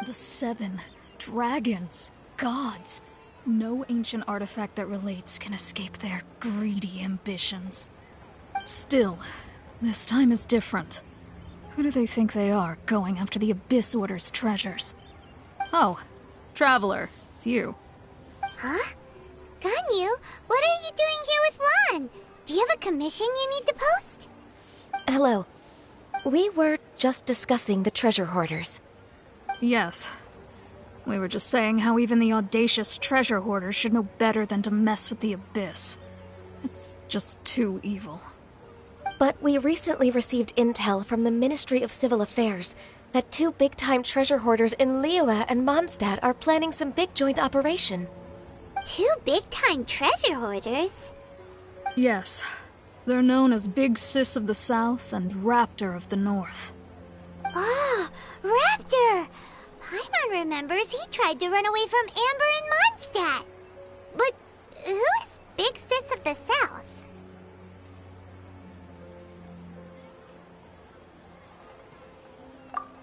The 7 dragons, gods. No ancient artifact that relates can escape their greedy ambitions. Still, this time is different. Who do they think they are, going after the Abyss Order's treasures? Oh, Traveler, it's you. Huh? Ganyu, what are you doing here with Lan? Do you have a commission you need to post? Hello. We were just discussing the treasure hoarders. Yes. We were just saying how even the audacious treasure hoarders should know better than to mess with the Abyss. It's just too evil. But we recently received intel from the Ministry of Civil Affairs that 2 big-time treasure hoarders in Liyue and Mondstadt are planning some big joint operation. 2 big-time treasure hoarders? Yes. They're known as Big Sis of the South and Raptor of the North. Oh, Raptor! Paimon remembers he tried to run away from Amber in Mondstadt. But who is Big Sis of the South?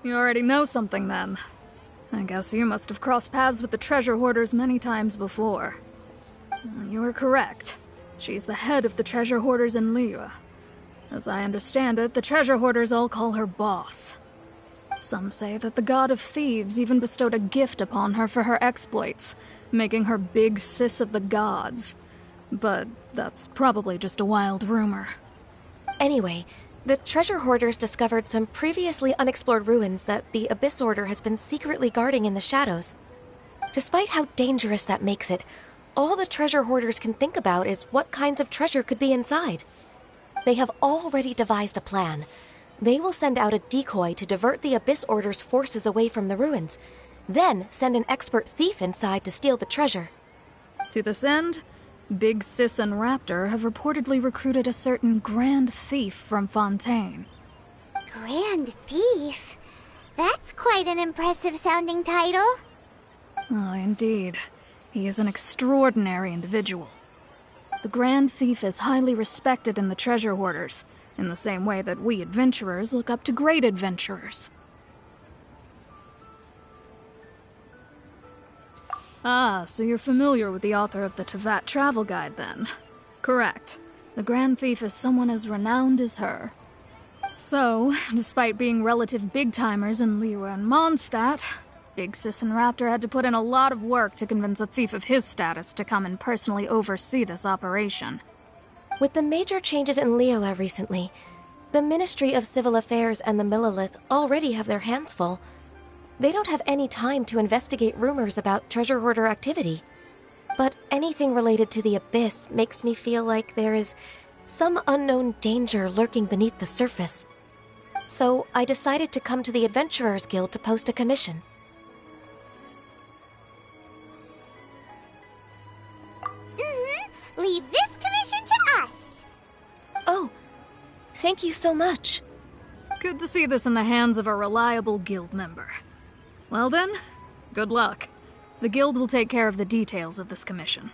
You already know something, then. I guess you must have crossed paths with the treasure hoarders many times before. You are correct. She's the head of the treasure hoarders in Liyue. As I understand it, the treasure hoarders all call her boss. Some say that the god of thieves even bestowed a gift upon her for her exploits, making her Big Sis of the gods. But that's probably just a wild rumor. Anyway, the treasure hoarders discovered some previously unexplored ruins that the Abyss Order has been secretly guarding in the shadows. Despite how dangerous that makes it, all the treasure hoarders can think about is what kinds of treasure could be inside. They have already devised a plan. They will send out a decoy to divert the Abyss Order's forces away from the ruins, then send an expert thief inside to steal the treasure. To this end, Big Sis and Raptor have reportedly recruited a certain Grand Thief from Fontaine. Grand Thief? That's quite an impressive sounding title. Oh, indeed. He is an extraordinary individual. The Grand Thief is highly respected in the treasure hoarders, in the same way that we adventurers look up to great adventurers. Ah, so you're familiar with the author of the Tevat Travel Guide, then? Correct. The Grand Thief is someone as renowned as her. So, despite being relative big-timers in Liyue and Mondstadt, Big Sis and Raptor had to put in a lot of work to convince a thief of his status to come and personally oversee this operation. With the major changes in Liyue recently, the Ministry of Civil Affairs and the Millelith already have their hands full. They don't have any time to investigate rumors about treasure hoarder activity. But anything related to the Abyss makes me feel like there is some unknown danger lurking beneath the surface. So I decided to come to the Adventurers Guild to post a commission. Leave this commission to us. Oh, thank you so much. Good to see this in the hands of a reliable guild member. Well then, good luck. The guild will take care of the details of this commission.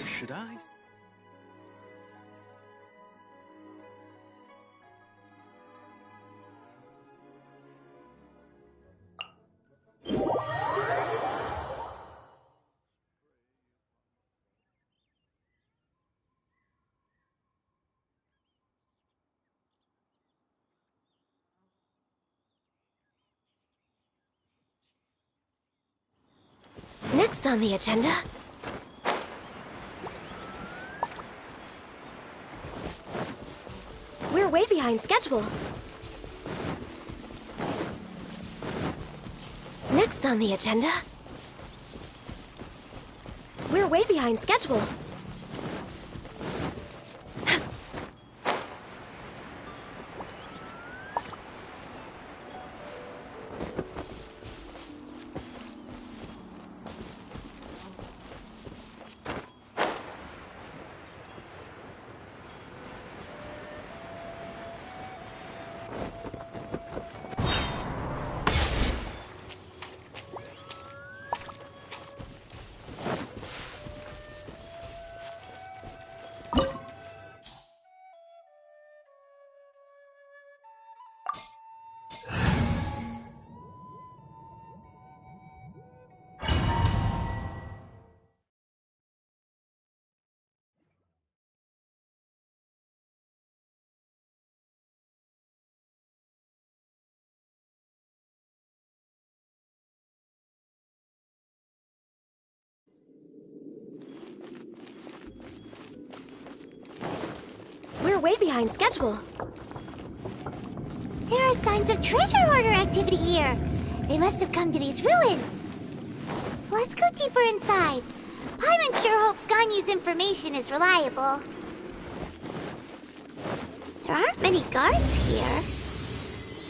Should I? Next on the agenda... We're way behind schedule. Next on the agenda... We're way behind schedule. way behind schedule. There are signs of treasure hoarder activity here. They must have come to these ruins. Let's go deeper inside. Paimon sure hopes Ganyu's information is reliable. There aren't many guards here.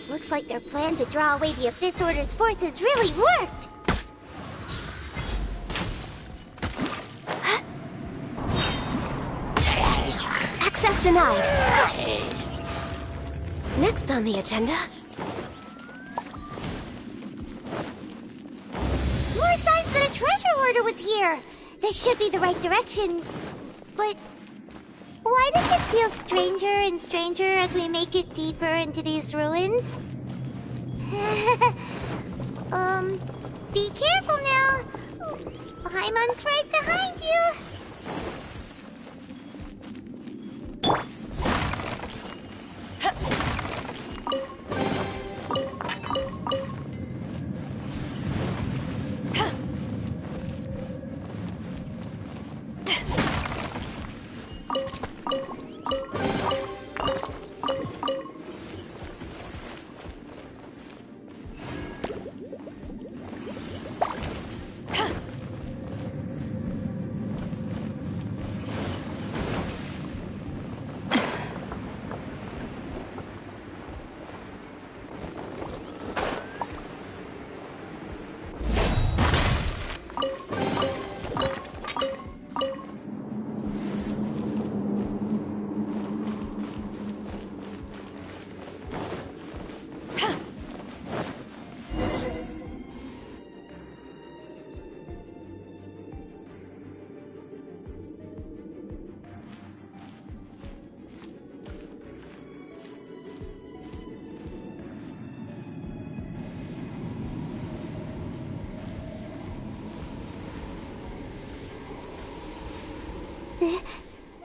Looks like their plan to draw away the Abyss Order's forces really worked. Access denied. Next on the agenda... More signs that a treasure hoarder was here! This should be the right direction. But... why does it feel stranger and stranger as we make it deeper into these ruins? Be careful now! Paimon's right behind you!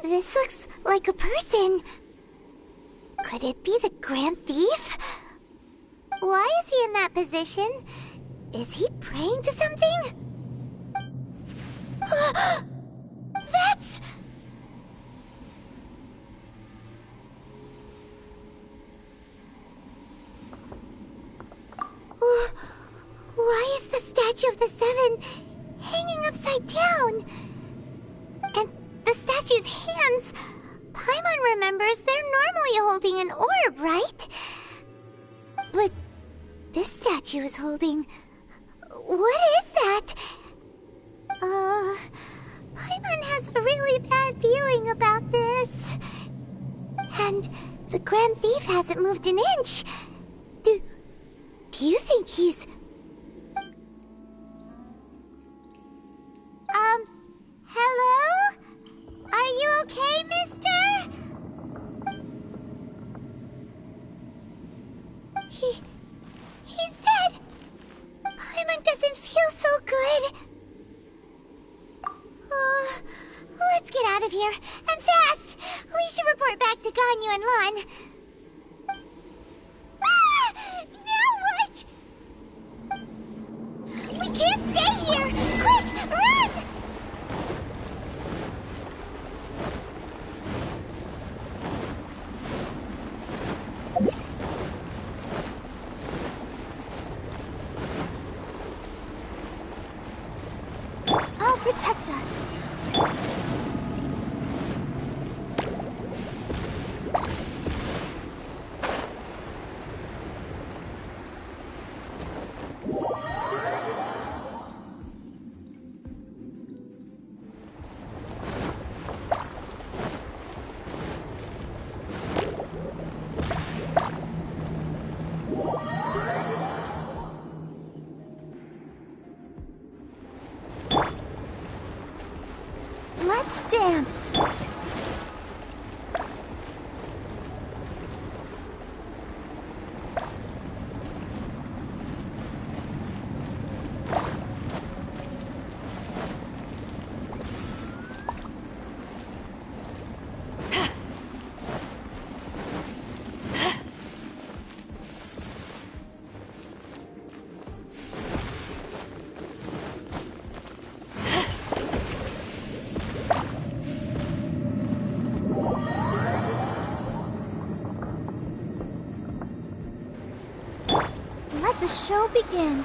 This looks like a person. Could it be the Grand Thief? Why is he in that position? Is he praying to something? That's... Why is the statue of the Seven hanging upside down? And the statue's hands... Paimon remembers they're normally holding an orb, right? But this statue is holding... What is that? Paimon has a really bad feeling about this. And the Grand Thief hasn't moved an inch. Do you think he's... Hello? Are you okay, mister? He's dead. Paimon doesn't feel so good. Let's get out of here, and fast! We should report back to Ganyu and Lon. Now what? We can't stay here! Quick, run! I'll protect us. Let the show begin.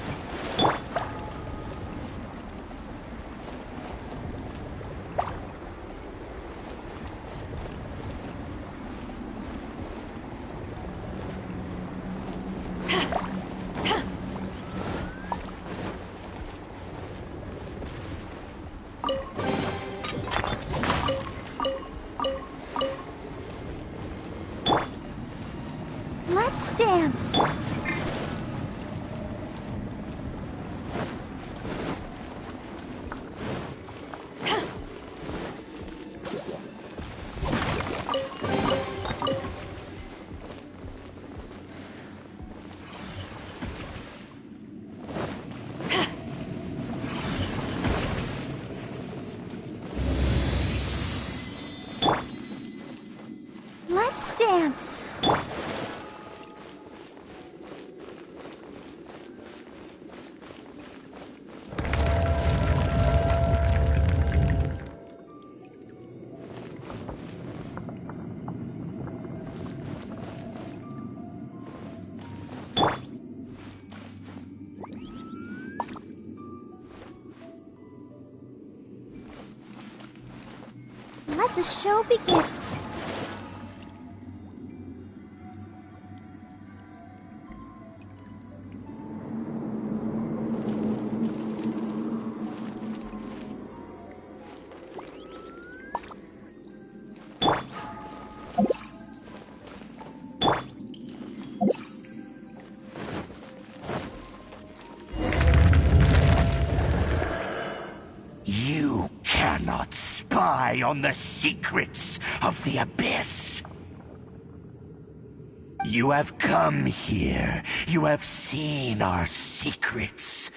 Let's dance. Let's dance. Let the show begin. You cannot spy on the secrets of the Abyss. You have come here. You have seen our secrets.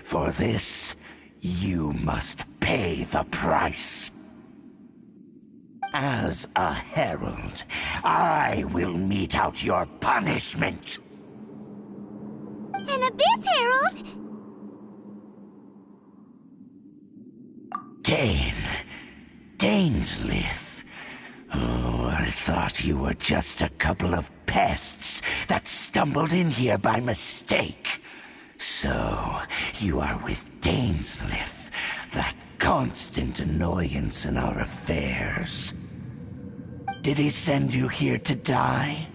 For this, you must pay the price. As a herald, I will mete out your punishment. An Abyss Herald? Dainsleif. Oh, I thought you were just a couple of pests that stumbled in here by mistake. So, you are with Dainsleif, that constant annoyance in our affairs. Did he send you here to die?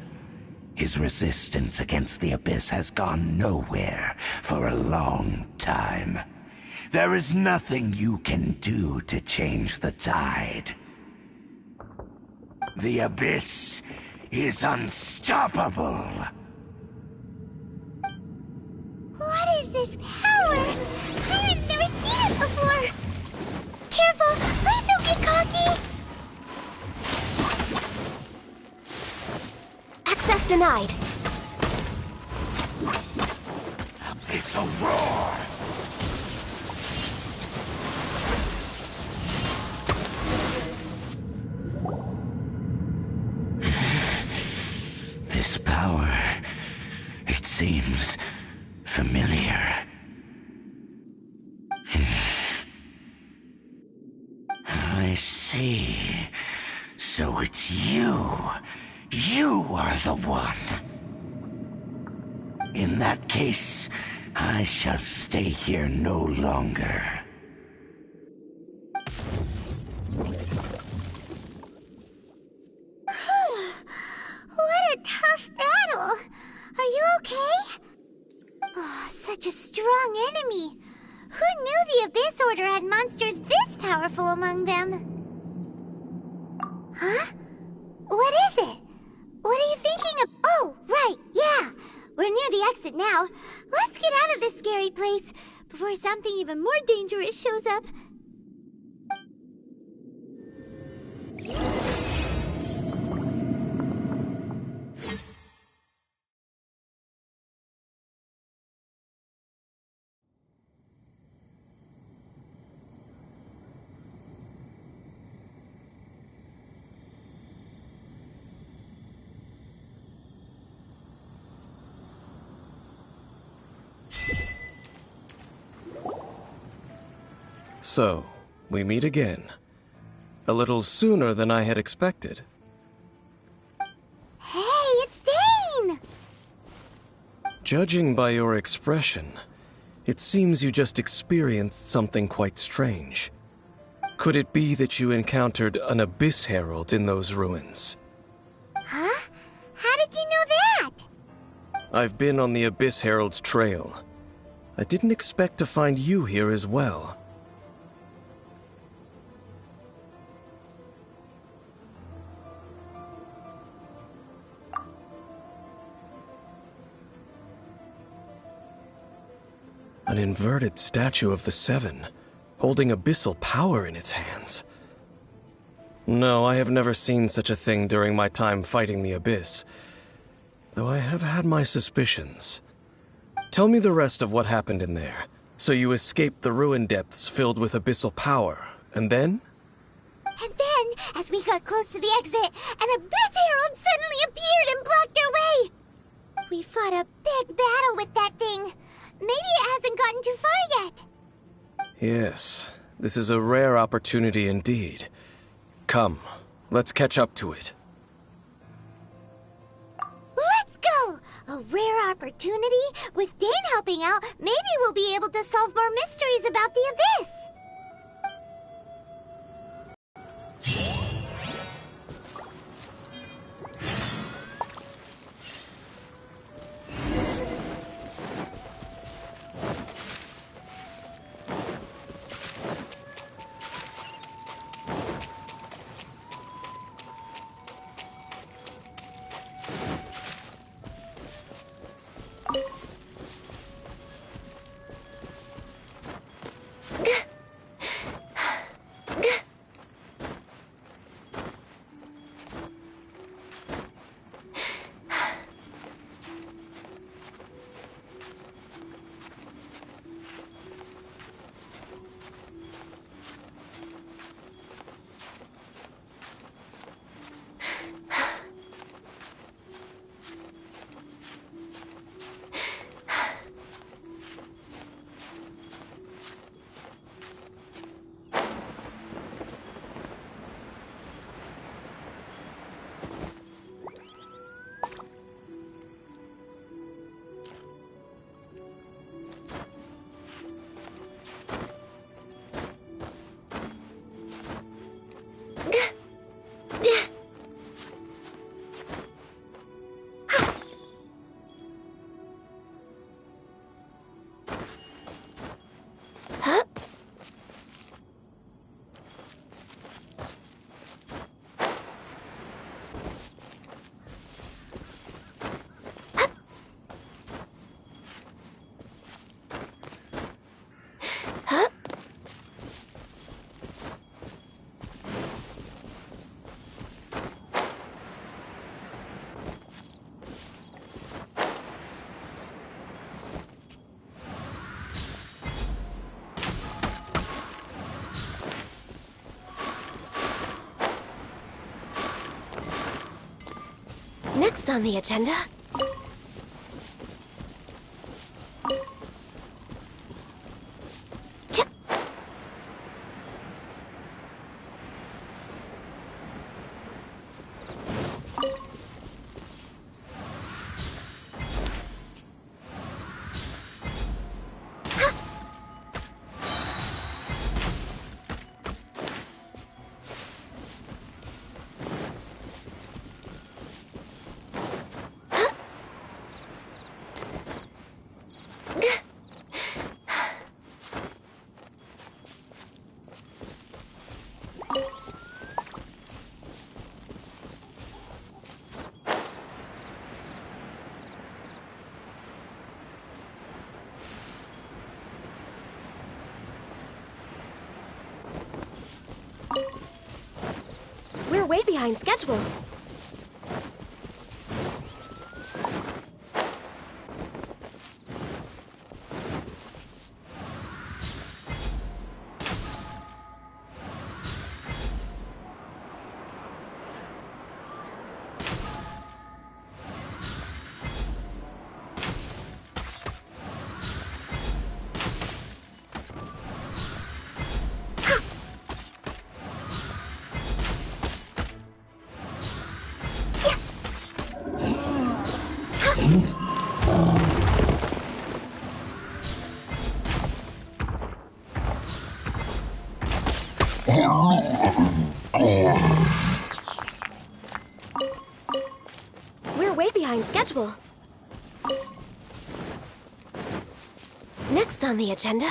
His resistance against the Abyss has gone nowhere for a long time. There is nothing you can do to change the tide. The Abyss is unstoppable. What is this power? Pirates never seen it before. Careful, please don't get cocky. Access denied. It's a roar. This power, it seems familiar. I see. So it's you. You are the one. In that case, I shall stay here no longer. What a tough battle. Are you okay? Oh, such a strong enemy. Who knew the Abyss Order had monsters this powerful among them? Huh? What is it? What are you thinking of? Oh, right, yeah. We're near the exit now. Let's get out of this scary place before something even more dangerous shows up. So, we meet again. A little sooner than I had expected. Hey, it's Dane! Judging by your expression, it seems you just experienced something quite strange. Could it be that you encountered an Abyss Herald in those ruins? Huh? How did you know that? I've been on the Abyss Herald's trail. I didn't expect to find you here as well. An inverted statue of the Seven, holding abyssal power in its hands. No, I have never seen such a thing during my time fighting the Abyss, though I have had my suspicions. Tell me the rest of what happened in there. So you escaped the ruin depths filled with abyssal power, and then? And then, as we got close to the exit, an Abyss Herald suddenly appeared and blocked our way! We fought a big battle with that thing. Maybe it hasn't gotten too far yet. Yes, this is a rare opportunity indeed. Come, let's catch up to it. Let's go! A rare opportunity? With Dane helping out, maybe we'll be able to solve more mysteries about the Abyss! Next on the agenda... We're way behind schedule. schedule. Next on the agenda...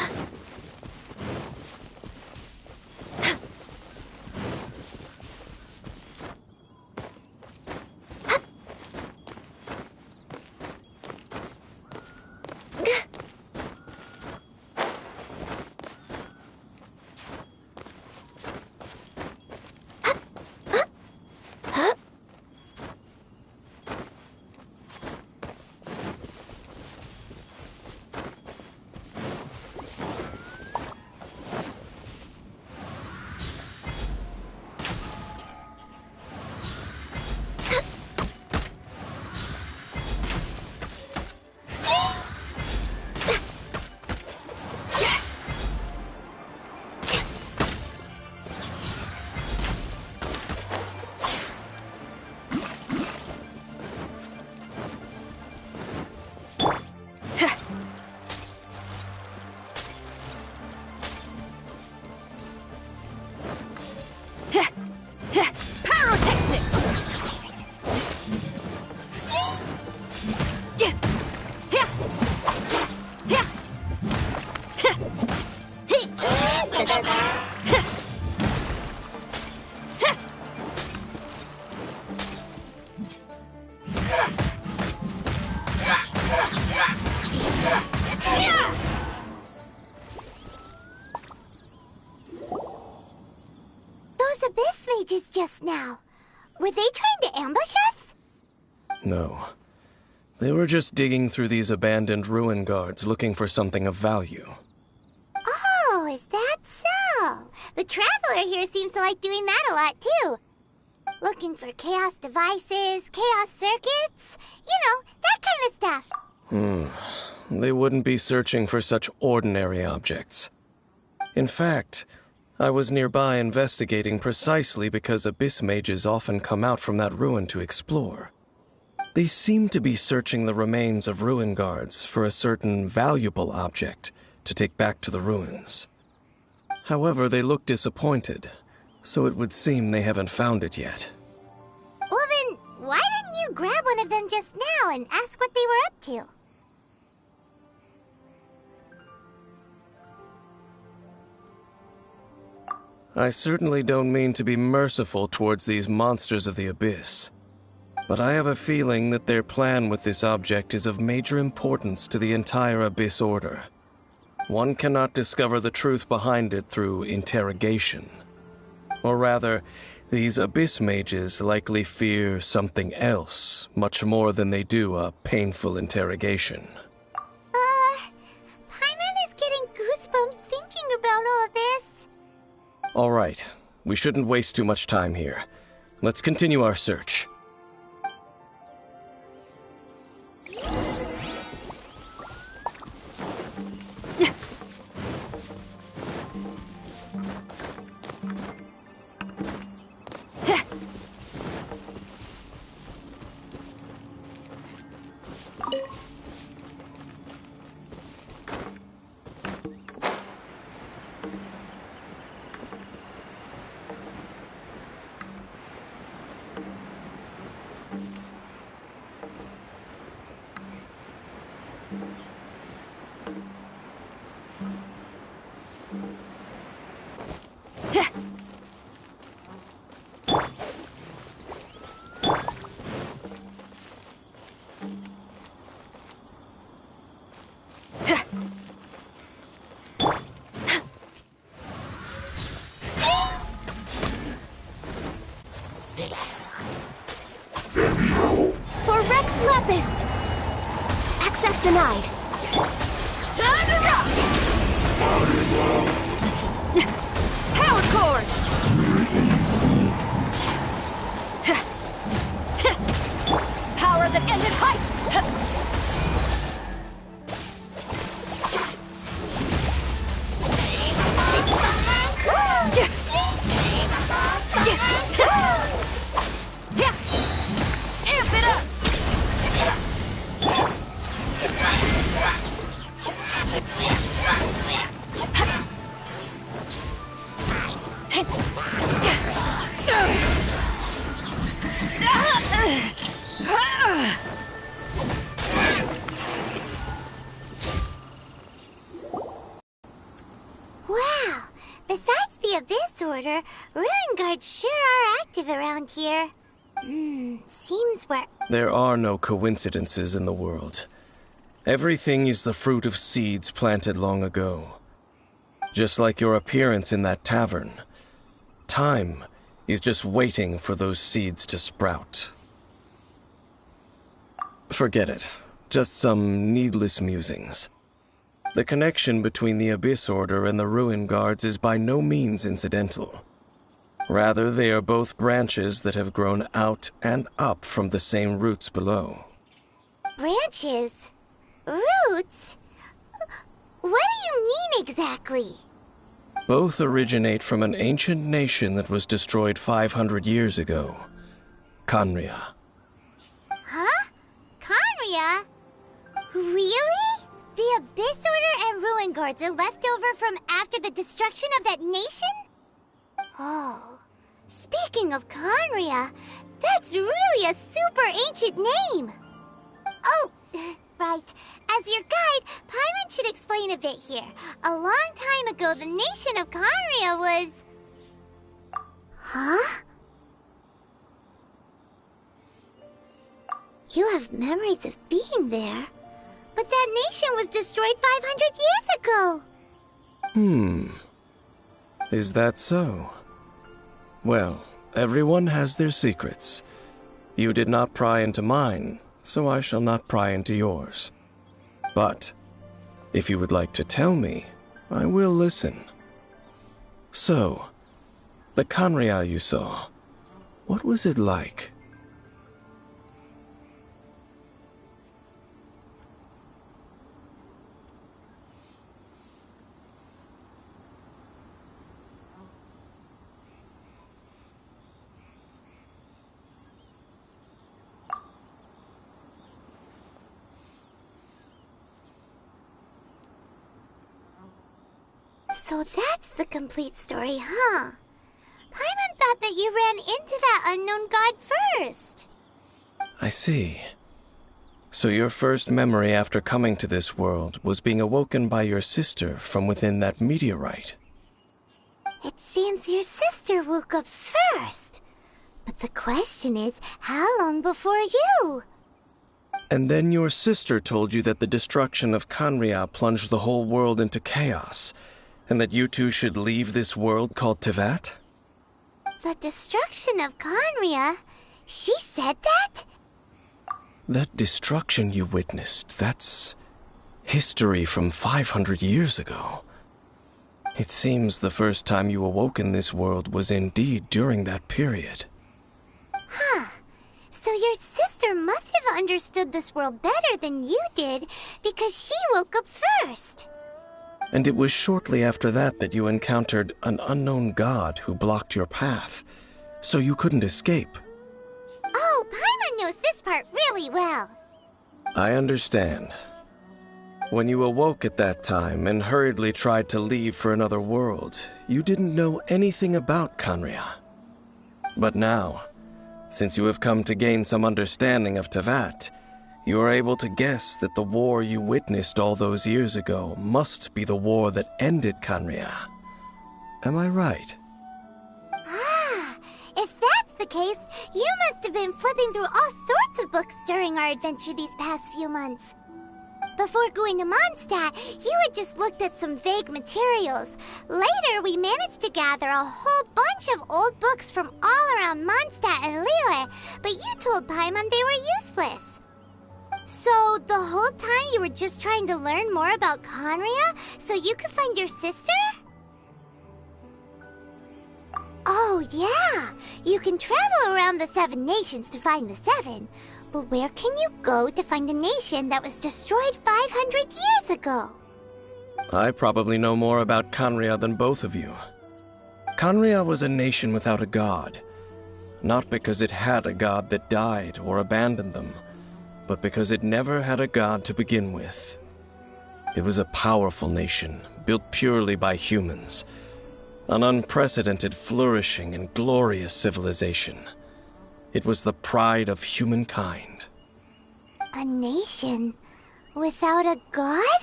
Those abyss mages just now. Were they trying to ambush us? No. They were just digging through these abandoned ruin guards looking for something of value. Oh, is that so? The Traveler here seems to like doing that a lot, too. Looking for chaos devices, chaos circuits, you know, that kind of stuff. They wouldn't be searching for such ordinary objects. In fact, I was nearby investigating precisely because abyss mages often come out from that ruin to explore. They seem to be searching the remains of ruin guards for a certain valuable object to take back to the ruins. However, they look disappointed, so it would seem they haven't found it yet. Well then, why didn't you grab one of them just now and ask what they were up to? I certainly don't mean to be merciful towards these monsters of the abyss, but I have a feeling that their plan with this object is of major importance to the entire Abyss Order. One cannot discover the truth behind it through interrogation. Or rather, these Abyss mages likely fear something else much more than they do a painful interrogation. Paimon is getting goosebumps thinking about all this. All right, we shouldn't waste too much time here. Let's continue our search. For Rex Lapis! Access denied. Time to rock! Power cord! Power that ended hype! Amp it up! Order, Ruin Guards sure are active around here. Seems we're... There are no coincidences in the world. Everything is the fruit of seeds planted long ago. Just like your appearance in that tavern. Time is just waiting for those seeds to sprout. Forget it. Just some needless musings. The connection between the Abyss Order and the Ruin Guards is by no means incidental. Rather, they are both branches that have grown out and up from the same roots below. Branches? Roots? What do you mean exactly? Both originate from an ancient nation that was destroyed 500 years ago. Khaenri'ah. Huh? Khaenri'ah? Really? The Abyss Order and Ruin Guards are left over from after the destruction of that nation? Oh, speaking of Khaenri'ah, that's really a super ancient name. Oh, right. As your guide, Paimon should explain a bit here. A long time ago, the nation of Khaenri'ah was... Huh? You have memories of being there. But that nation was destroyed 500 years ago. Is that so? Well, everyone has their secrets. You did not pry into mine, so I shall not pry into yours. But, if you would like to tell me, I will listen. So, the Khaenri'ah you saw, what was it like? So that's the complete story, huh? Paimon thought that you ran into that unknown god first. I see. So your first memory after coming to this world was being awoken by your sister from within that meteorite. It seems your sister woke up first. But the question is, how long before you? And then your sister told you that the destruction of Khaenri'ah plunged the whole world into chaos, and that you two should leave this world called Teyvat? The destruction of Khaenri'ah? She said that? That destruction you witnessed, that's history from 500 years ago. It seems the first time you awoke in this world was indeed during that period. Huh. So your sister must have understood this world better than you did, because she woke up first. And it was shortly after that that you encountered an unknown god who blocked your path, so you couldn't escape. Oh, Paimon knows this part really well. I understand. When you awoke at that time and hurriedly tried to leave for another world, you didn't know anything about Khaenri'ah. But now, since you have come to gain some understanding of Teyvat, you are able to guess that the war you witnessed all those years ago must be the war that ended Khaenri'ah. Am I right? Ah, if that's the case, you must have been flipping through all sorts of books during our adventure these past few months. Before going to Mondstadt, you had just looked at some vague materials. Later, we managed to gather a whole bunch of old books from all around Mondstadt and Liyue, but you told Paimon they were useless. So, the whole time you were just trying to learn more about Khaenri'ah so you could find your sister? Oh, yeah. You can travel around the 7 nations to find the 7. But where can you go to find a nation that was destroyed 500 years ago? I probably know more about Khaenri'ah than both of you. Khaenri'ah was a nation without a god. Not because it had a god that died or abandoned them, but because it never had a god to begin with. It was a powerful nation, built purely by humans. An unprecedented, flourishing, and glorious civilization. It was the pride of humankind. A nation without a god?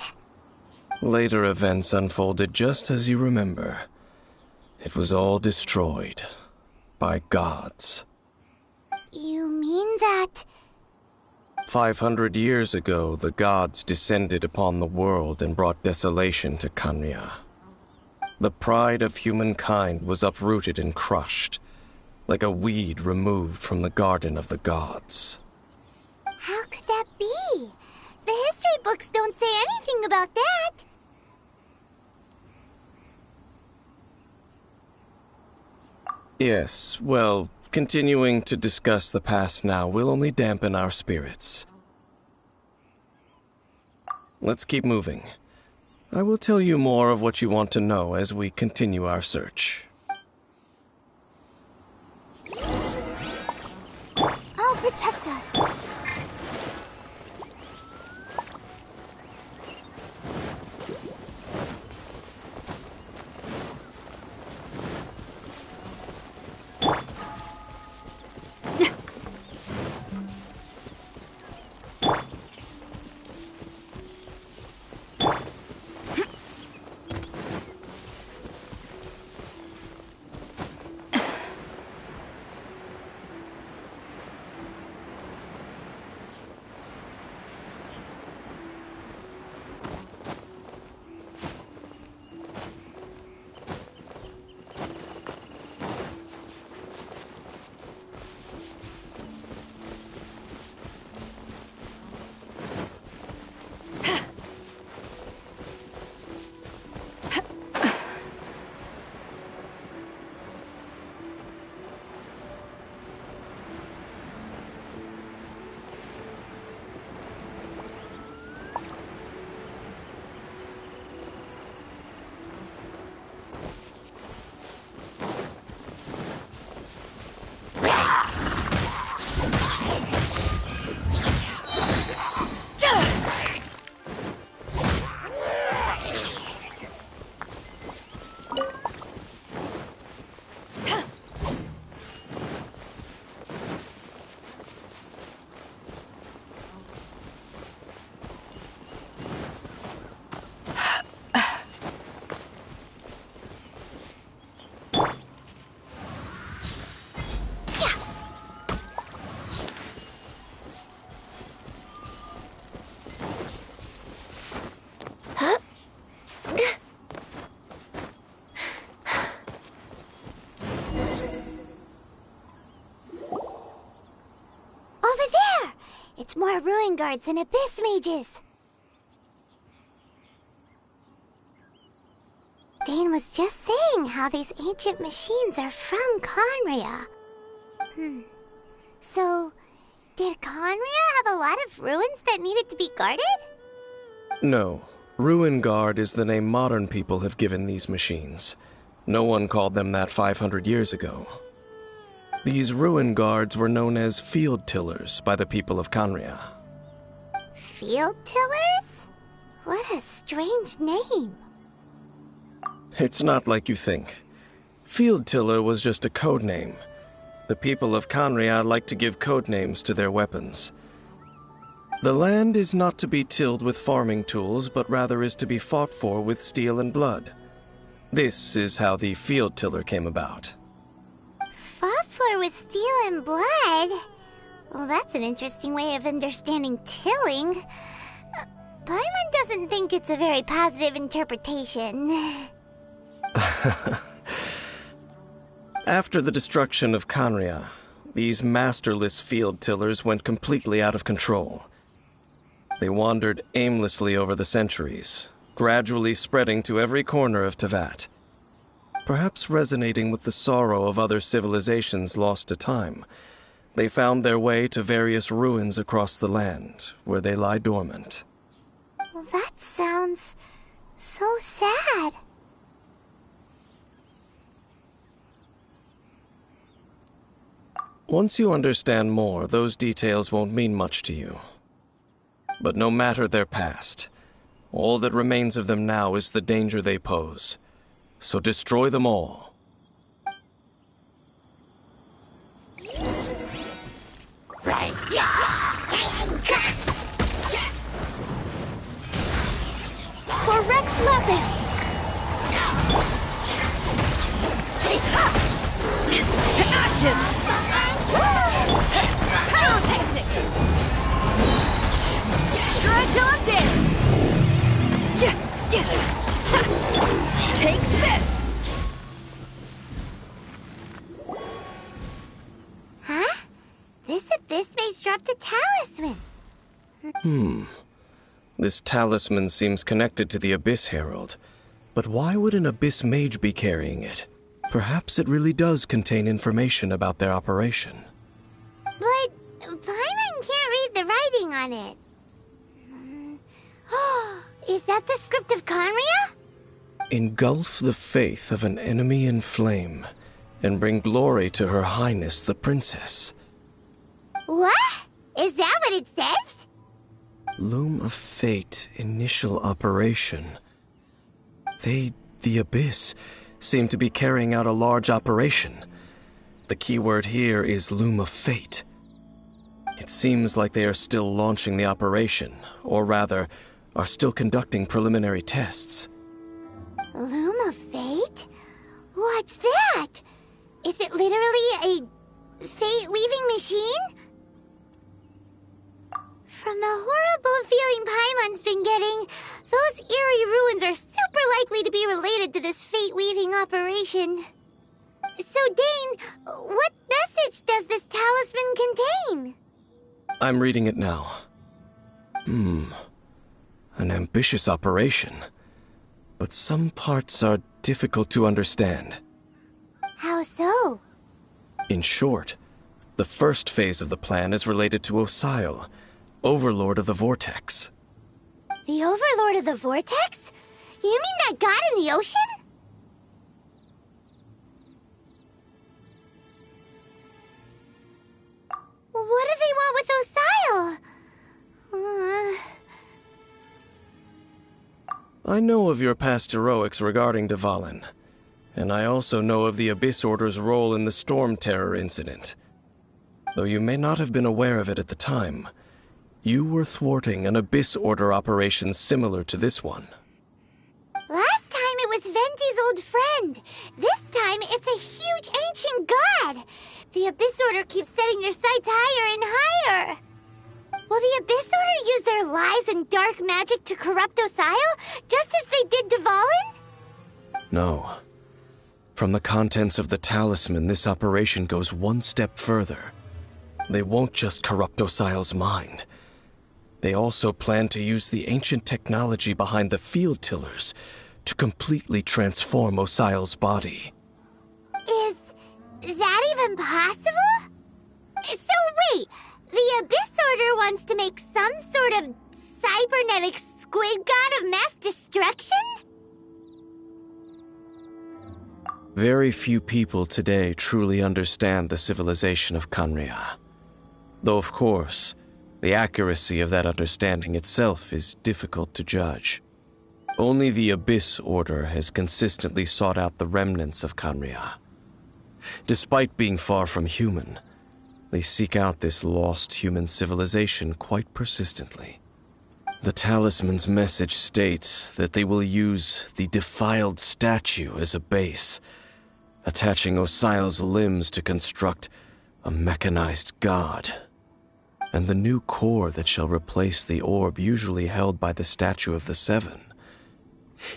Later events unfolded just as you remember. It was all destroyed by gods. You mean that... 500 years ago, the gods descended upon the world and brought desolation to Kanya. The pride of humankind was uprooted and crushed, like a weed removed from the garden of the gods. How could that be? The history books don't say anything about that. Yes, well, continuing to discuss the past now will only dampen our spirits. Let's keep moving. I will tell you more of what you want to know as we continue our search. I'll protect us. It's more ruin guards and abyss mages. Dane was just saying how these ancient machines are from Conria. So, did Conria have a lot of ruins that needed to be guarded? No. Ruin Guard is the name modern people have given these machines. No one called them that 500 years ago. These ruin guards were known as field tillers by the people of Conria. Field tillers? What a strange name. It's not like you think. Field tiller was just a code name. The people of Conria like to give code names to their weapons. The land is not to be tilled with farming tools, but rather is to be fought for with steel and blood. This is how the field tiller came about. Fought for with steel and blood? Well, that's an interesting way of understanding tilling. Paimon doesn't think it's a very positive interpretation. After the destruction of Conria, these masterless field tillers went completely out of control. They wandered aimlessly over the centuries, gradually spreading to every corner of Teyvat. Perhaps resonating with the sorrow of other civilizations lost to time, they found their way to various ruins across the land, where they lie dormant. Well, that sounds so sad. Once you understand more, those details won't mean much to you. But no matter their past, all that remains of them now is the danger they pose. So destroy them all. For Rex Lapis! To ashes! Pyrotechnics! Try till I'm dead! Take this! Huh? This abyss mage dropped a talisman. This talisman seems connected to the Abyss Herald. But why would an Abyss Mage be carrying it? Perhaps it really does contain information about their operation. But Paimon can't read the writing on it. Is that the script of Conria? Engulf the faith of an enemy in flame, and bring glory to Her Highness the Princess. What? Is that what it says? Loom of Fate, initial operation. They, the Abyss, seem to be carrying out a large operation. The keyword here is Loom of Fate. It seems like they are still launching the operation, or rather, are still conducting preliminary tests. Loom of Fate? What's that? Is it literally a fate-weaving machine? From the horrible feeling Paimon's been getting, those eerie ruins are super likely to be related to this fate-weaving operation. So, Dane, what message does this talisman contain? I'm reading it now. An ambitious operation. But some parts are difficult to understand. How so? In short, the first phase of the plan is related to Osile, Overlord of the Vortex. The Overlord of the Vortex? You mean that god in the ocean? What do they want with Osile? I know of your past heroics regarding Dvalin, and I also know of the Abyss Order's role in the Storm Terror incident. Though you may not have been aware of it at the time, you were thwarting an Abyss Order operation similar to this one. Last time it was Venti's old friend. This time it's a huge ancient god. The Abyss Order keeps setting their sights higher and higher. Will the Abyss Order use their lies and dark magic to corrupt Osile, just as they did Dvalin? No. From the contents of the talisman, this operation goes one step further. They won't just corrupt Osile's mind. They also plan to use the ancient technology behind the field tillers to completely transform Osile's body. Is that even possible? So wait, the Abyss Order wants to make some sort of cybernetic squid god of mass destruction? Very few people today truly understand the civilization of Conria. Though, of course, the accuracy of that understanding itself is difficult to judge. Only the Abyss Order has consistently sought out the remnants of Conria. Despite being far from human, they seek out this lost human civilization quite persistently. The talisman's message states that they will use the defiled statue as a base, attaching Osile's limbs to construct a mechanized god. And the new core that shall replace the orb usually held by the Statue of the Seven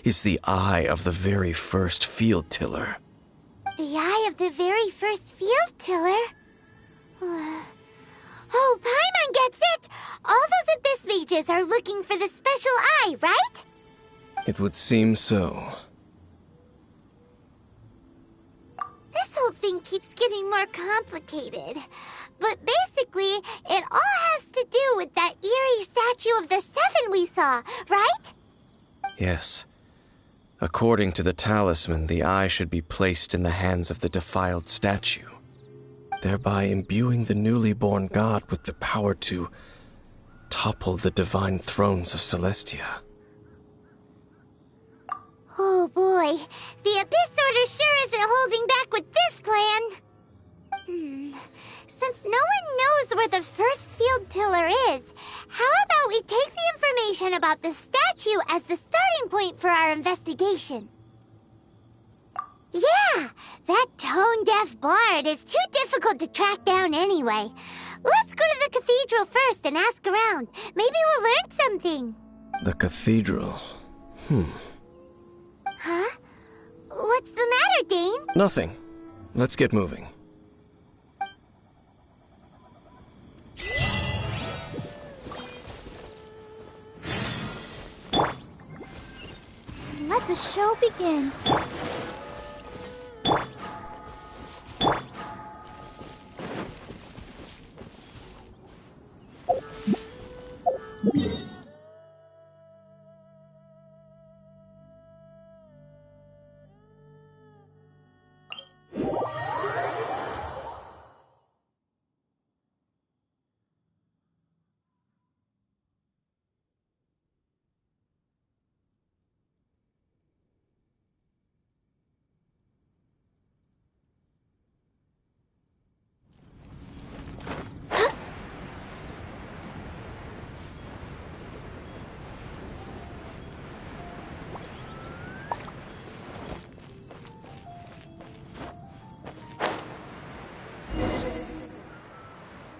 is the eye of the very first field tiller. The eye of the very first field tiller? Oh, Paimon gets it! All those Abyss mages are looking for the special eye, right? It would seem so. This whole thing keeps getting more complicated. But basically, it all has to do with that eerie statue of the Seven we saw, right? Yes. According to the talisman, the eye should be placed in the hands of the defiled statue, thereby imbuing the newly born god with the power to topple the divine thrones of Celestia. Oh boy, the Abyss Order sure isn't holding back with this plan. Since no one knows where the first field tiller is, how about we take the information about the statue as the starting point for our investigation? Yeah, that tone-deaf bard is too difficult to track down anyway. Let's go to the cathedral first and ask around. Maybe we'll learn something. The cathedral. Huh? What's the matter, Dane? Nothing. Let's get moving. Let the show begin.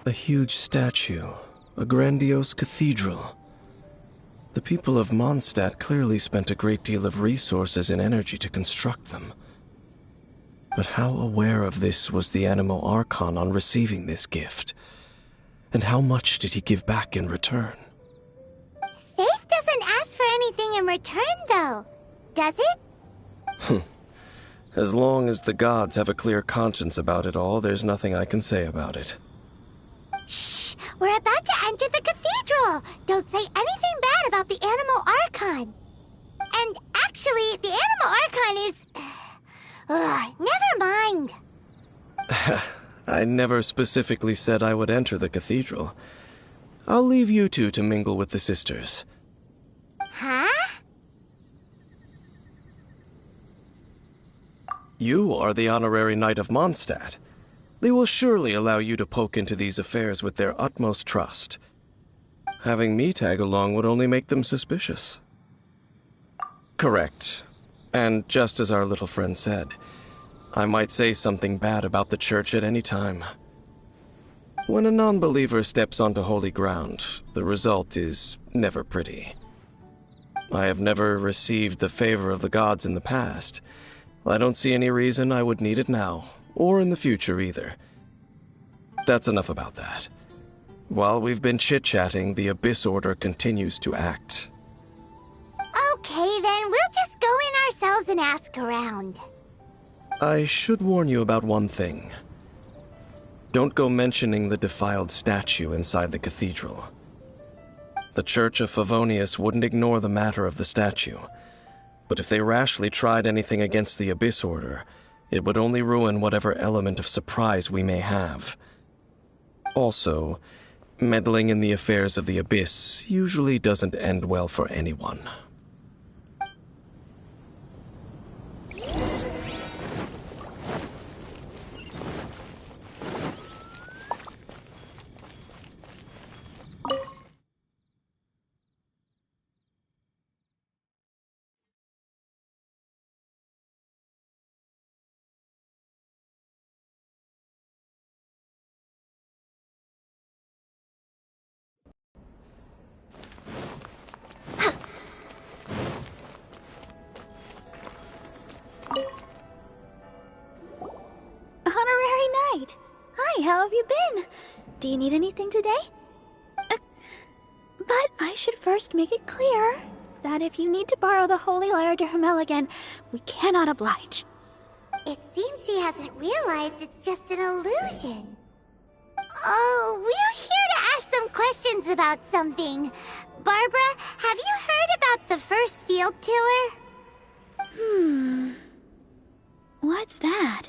A huge statue, a grandiose cathedral. The people of Mondstadt clearly spent a great deal of resources and energy to construct them. But how aware of this was the Animo Archon on receiving this gift? And how much did he give back in return? Faith doesn't ask for anything in return, though. Does it? As long as the gods have a clear conscience about it all, there's nothing I can say about it. Shh! We're about to enter the cathedral! Don't say anything bad about the Animo Archon! And actually, the Animo Archon is... never mind! I never specifically said I would enter the cathedral. I'll leave you two to mingle with the sisters. Huh? You are the honorary knight of Mondstadt. They will surely allow you to poke into these affairs with their utmost trust. Having me tag along would only make them suspicious. Correct. And just as our little friend said, I might say something bad about the church at any time. When a non-believer steps onto holy ground, the result is never pretty. I have never received the favor of the gods in the past. I don't see any reason I would need it now, or in the future either. That's enough about that. While we've been chit-chatting, the Abyss Order continues to act. Okay, then we'll just go in ourselves and ask around. I should warn you about one thing. Don't go mentioning the defiled statue inside the cathedral. The Church of Favonius wouldn't ignore the matter of the statue, but if they rashly tried anything against the Abyss Order, it would only ruin whatever element of surprise we may have. Also, meddling in the affairs of the Abyss usually doesn't end well for anyone. Honorary Knight! Hi, how have you been? Do you need anything today? But I should first make it clear that if you need to borrow the Holy Lyre de Hermel again, we cannot oblige. It seems she hasn't realized it's just an illusion. Oh, we're here to ask some questions about something. Barbara, have you heard about the first field tiller? What's that?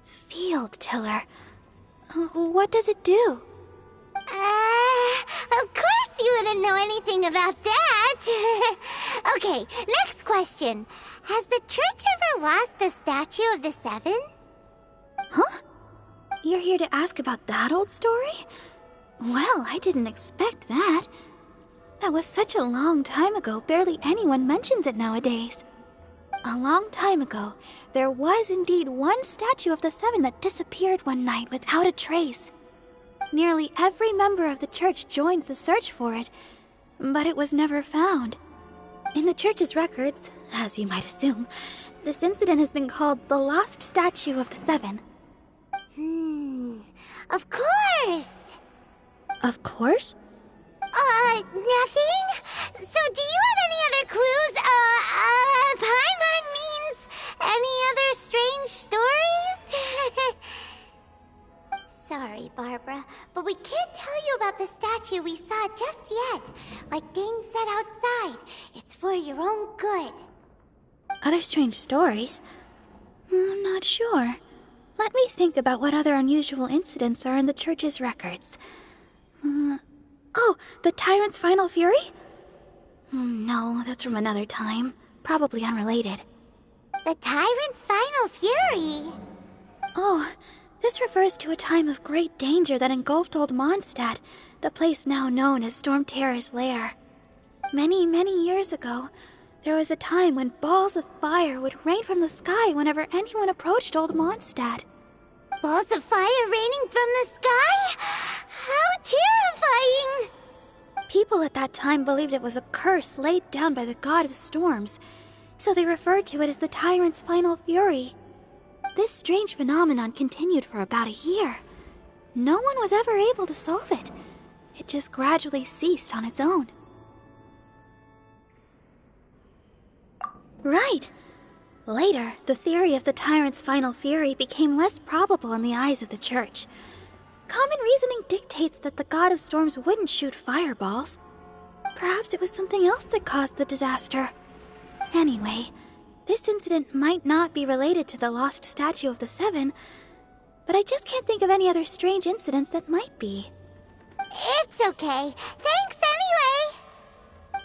Field tiller. What does it do? Of course you wouldn't know anything about that. Okay, next question. Has the church ever lost a statue of the Seven? Huh? You're here to ask about that old story? Well, I didn't expect that. That was such a long time ago, barely anyone mentions it nowadays. A long time ago, there was indeed one statue of the Seven that disappeared one night without a trace. Nearly every member of the church joined the search for it, but it was never found. In the church's records, as you might assume, this incident has been called the Lost Statue of the Seven. Of course! Of course? Nothing? So do you have any other clues? Paimon means any other strange stories? Sorry, Barbara, but we can't tell you about the statue we saw just yet. Like Dane said outside, it's for your own good. Other strange stories? I'm not sure. Let me think about what other unusual incidents are in the church's records. Oh, the Tyrant's Final Fury? No, that's from another time. Probably unrelated. The Tyrant's Final Fury? Oh, this refers to a time of great danger that engulfed Old Mondstadt, the place now known as Storm Terror's lair. Many, many years ago, there was a time when balls of fire would rain from the sky whenever anyone approached Old Mondstadt. Balls of fire raining from the sky? How terrifying! People at that time believed it was a curse laid down by the god of storms, so they referred to it as the Tyrant's Final Fury. This strange phenomenon continued for about a year. No one was ever able to solve it. It just gradually ceased on its own. Right. Later, the theory of the Tyrant's Final Fury became less probable in the eyes of the Church. Common reasoning dictates that the god of storms wouldn't shoot fireballs. Perhaps it was something else that caused the disaster. Anyway, this incident might not be related to the lost statue of the Seven, but I just can't think of any other strange incidents that might be. It's okay. Thanks anyway!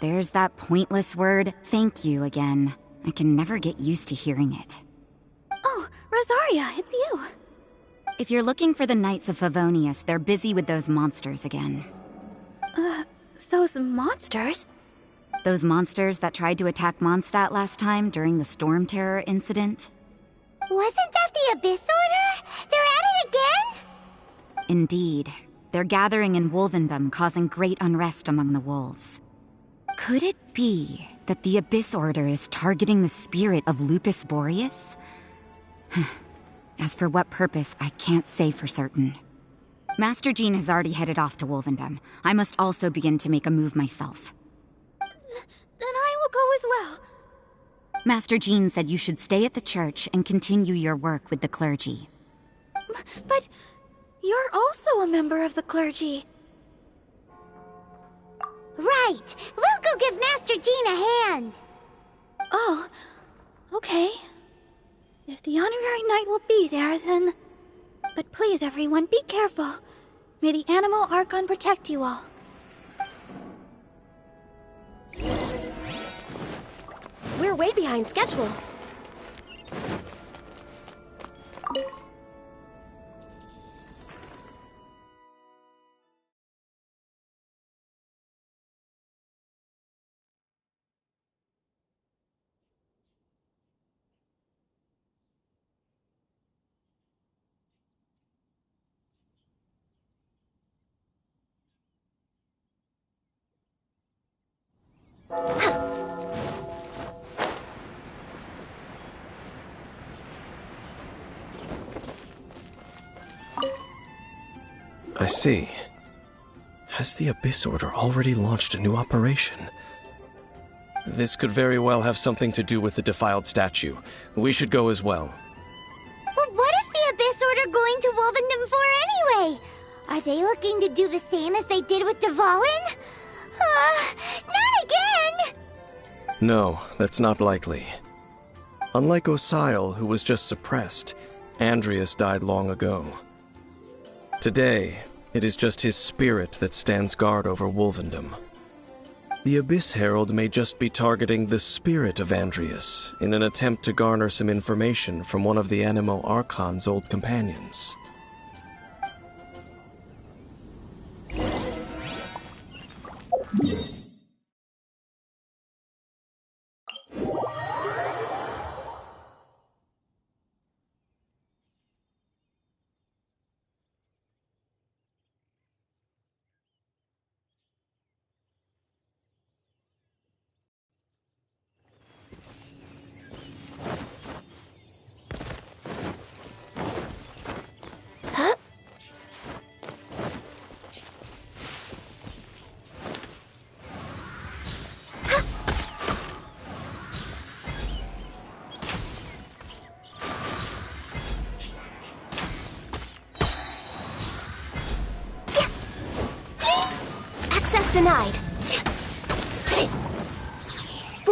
There's that pointless word, thank you, again. I can never get used to hearing it. Oh, Rosaria, it's you. If you're looking for the Knights of Favonius, they're busy with those monsters again. Those monsters? Those monsters that tried to attack Mondstadt last time during the Storm Terror incident? Wasn't that the Abyss Order? They're at it again? Indeed. They're gathering in Wolvendom, causing great unrest among the wolves. Could it be that the Abyss Order is targeting the spirit of Lupus Boreas? As for what purpose, I can't say for certain. Master Jean has already headed off to Wolvendom. I must also begin to make a move myself. Then I will go as well. Master Jean said you should stay at the church and continue your work with the clergy. But you're also a member of the clergy. Right! We'll go give Master Jean a hand! Oh, okay. If the honorary knight will be there, then... But please, everyone, be careful. May the Animo Archon protect you all. We're way behind schedule. I see. Has the Abyss Order already launched a new operation? This could very well have something to do with the defiled statue. We should go as well. But what is the Abyss Order going to Wolvendom for anyway? Are they looking to do the same as they did with Dvalin? Not again! No, that's not likely. Unlike Osial, who was just suppressed, Andreas died long ago. Today, it is just his spirit that stands guard over Wolvendom. The Abyss Herald may just be targeting the spirit of Andreas in an attempt to garner some information from one of the Animo Archon's old companions.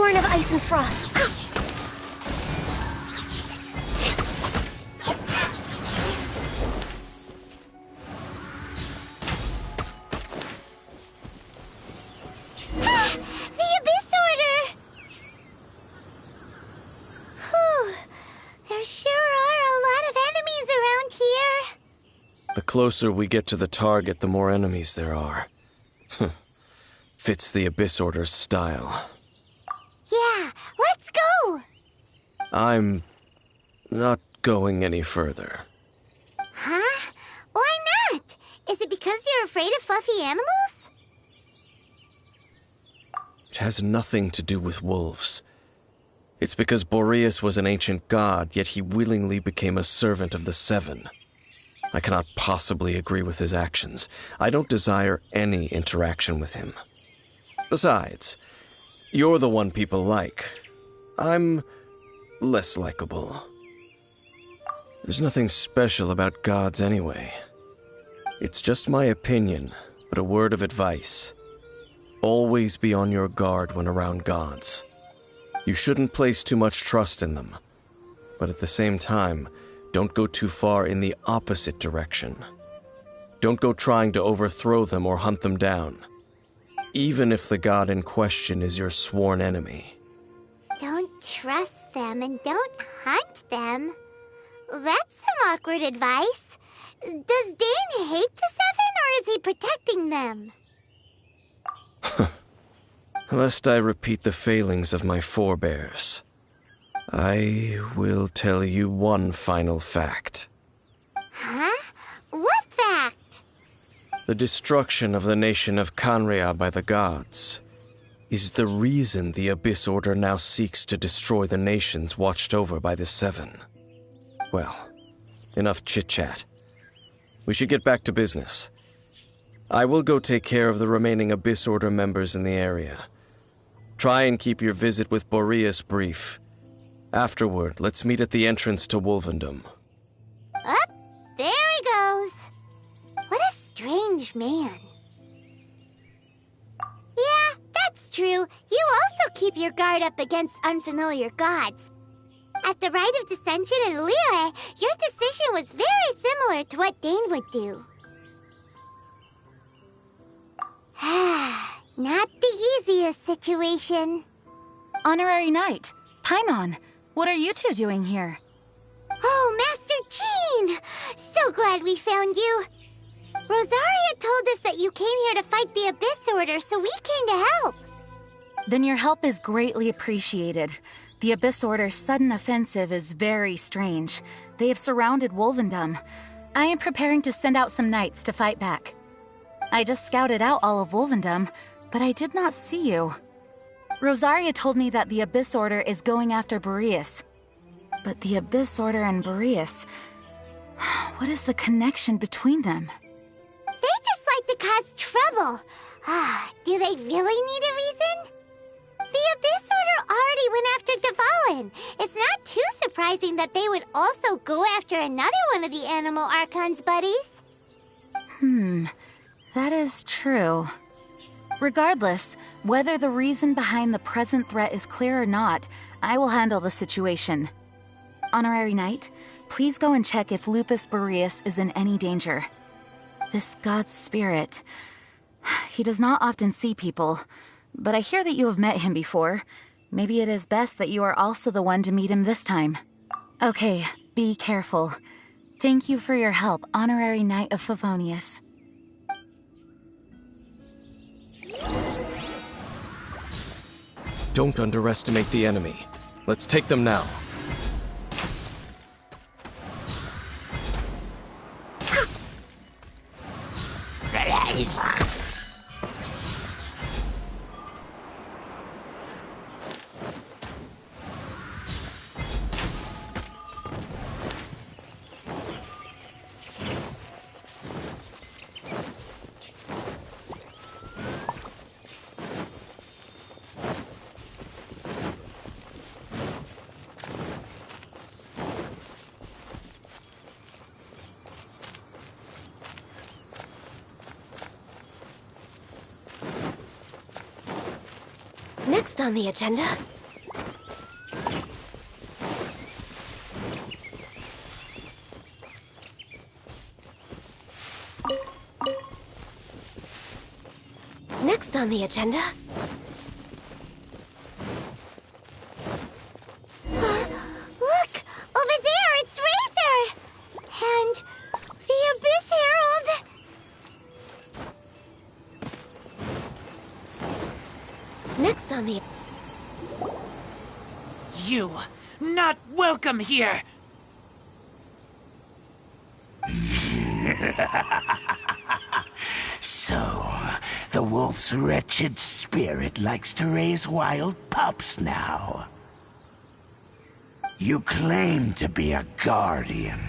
Born of ice and frost. The Abyss Order! Whew. There sure are a lot of enemies around here. The closer we get to the target, the more enemies there are. Fits the Abyss Order's style. Yeah, let's go! I'm not going any further. Huh? Why not? Is it because you're afraid of fluffy animals? It has nothing to do with wolves. It's because Boreas was an ancient god, yet he willingly became a servant of the Seven. I cannot possibly agree with his actions. I don't desire any interaction with him. Besides, you're the one people like. I'm less likable. There's nothing special about gods anyway. It's just my opinion, but a word of advice. Always be on your guard when around gods. You shouldn't place too much trust in them, but at the same time, don't go too far in the opposite direction. Don't go trying to overthrow them or hunt them down, even if the god in question is your sworn enemy. Don't trust them and don't hunt them. That's some awkward advice. Does Dane hate the Seven, or is he protecting them? Lest I repeat the failings of my forebears, I will tell you one final fact. Huh? What fact? The destruction of the nation of Canria by the gods is the reason the Abyss Order now seeks to destroy the nations watched over by the Seven. Well, enough chit-chat. We should get back to business. I will go take care of the remaining Abyss Order members in the area. Try and keep your visit with Boreas brief. Afterward, let's meet at the entrance to Wolvendom. Up, there he goes. What a strange man. Yeah, that's true. You also keep your guard up against unfamiliar gods. At the Rite of Dissension in Liyue, your decision was very similar to what Dane would do. Not the easiest situation. Honorary Knight, Paimon, what are you two doing here? Oh, Master Jean! So glad we found you. Rosaria told us that you came here to fight the Abyss Order, so we came to help. Then your help is greatly appreciated. The Abyss Order's sudden offensive is very strange. They have surrounded Wolvendom. I am preparing to send out some knights to fight back. I just scouted out all of Wolvendom, but I did not see you. Rosaria told me that the Abyss Order is going after Boreas. But the Abyss Order and Boreas... what is the connection between them? They just like to cause trouble. Do they really need a reason? The Abyss Order already went after Dvalin. It's not too surprising that they would also go after another one of the Animal Archon's buddies. That is true. Regardless, whether the reason behind the present threat is clear or not, I will handle the situation. Honorary Knight, please go and check if Lupus Boreas is in any danger. This god's spirit... he does not often see people, but I hear that you have met him before. Maybe it is best that you are also the one to meet him this time. Okay, be careful. Thank you for your help, Honorary Knight of Favonius. Don't underestimate the enemy. Let's take them now. Next on the agenda, on the agenda? Look! Over there, it's Razor! And the Abyss Herald! Next on the... You, not welcome here! So, the wolf's wretched spirit likes to raise wild pups now. You claim to be a guardian,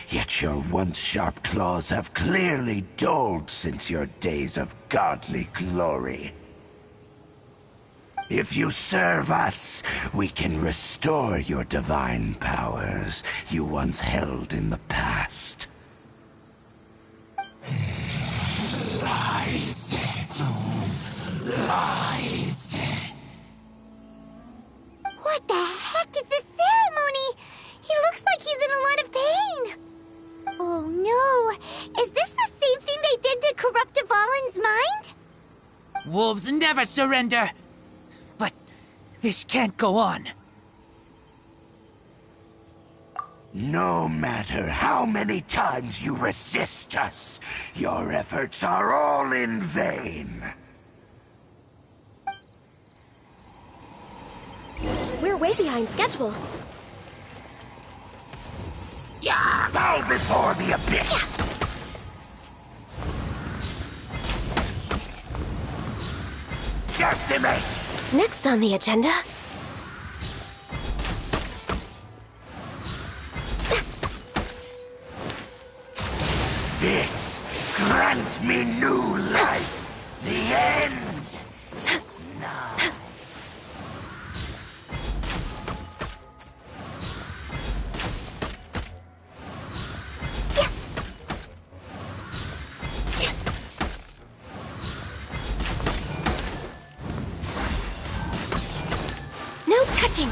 yet your once sharp claws have clearly dulled since your days of godly glory. If you serve us, we can restore your divine powers you once held in the past. Lies. Lies. What the heck is this ceremony? He looks like he's in a lot of pain. Oh no, is this the same thing they did to corrupt Dvalin's mind? Wolves never surrender! But this can't go on. No matter how many times you resist us, your efforts are all in vain. We're way behind schedule. Bow before the abyss! Decimate! Next on the agenda... This grants me new life. The end is nigh. No touching!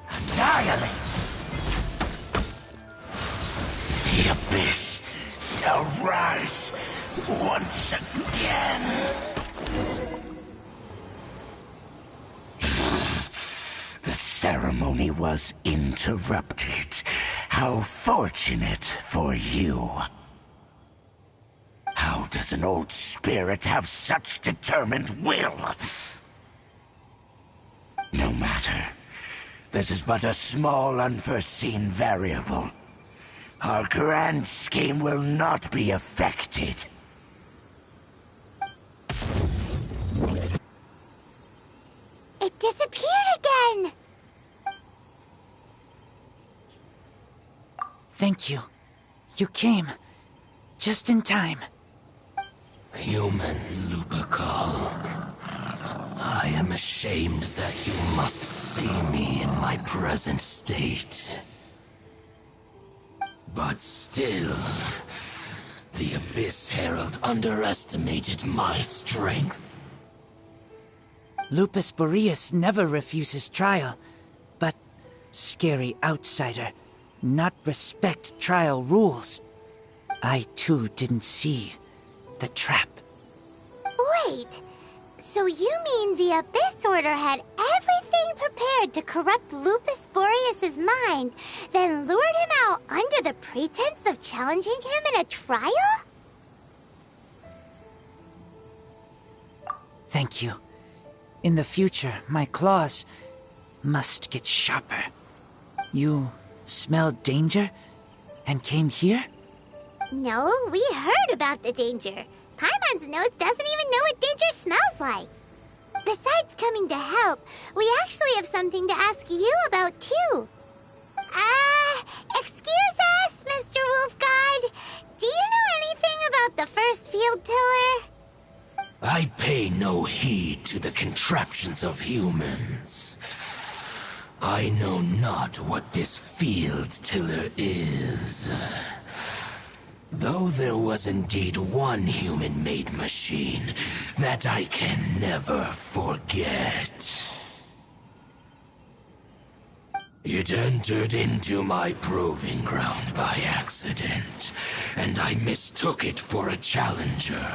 Annihilate! The abyss shall rise once again. The ceremony was interrupted. How fortunate for you. How does an old spirit have such determined will? No matter. This is but a small unforeseen variable. Our grand scheme will not be affected. It disappeared again! Thank you. You came. Just in time. Human Lupercal. I am ashamed that you must see me in my present state. But still, the Abyss Herald underestimated my strength. Lupus Boreas never refuses trial, but scary outsider, not respect trial rules. I too didn't see the trap. Wait, so you mean the Abyss Order had everything prepared to corrupt Lupus Boreas' mind, then lured him out under the pretense of challenging him in a trial? Thank you. In the future, my claws must get sharper. You smelled danger and came here? No, we heard about the danger. Paimon's notes doesn't even know what danger smells like. Besides coming to help, we actually have something to ask you about, too. Excuse us, Mr. Wolf God. Do you know anything about the first field tiller? I pay no heed to the contraptions of humans. I know not what this field tiller is. Though there was indeed one human-made machine that I can never forget. It entered into my proving ground by accident, and I mistook it for a challenger.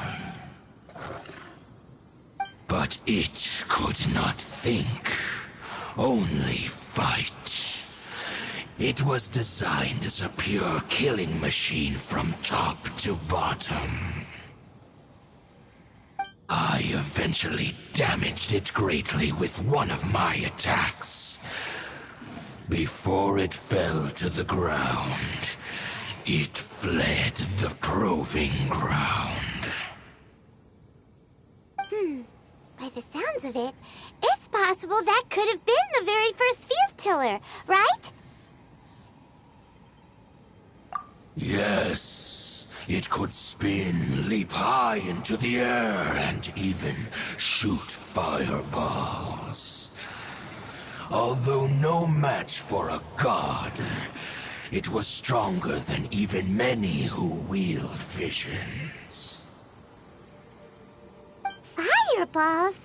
But it could not think, only fight. It was designed as a pure killing machine from top to bottom. I eventually damaged it greatly with one of my attacks. Before it fell to the ground, it fled the proving ground. By the sounds of it, it's possible that could have been the very first field tiller, right? Yes, it could spin, leap high into the air, and even shoot fireballs. Although no match for a god, it was stronger than even many who wield visions. Fireballs?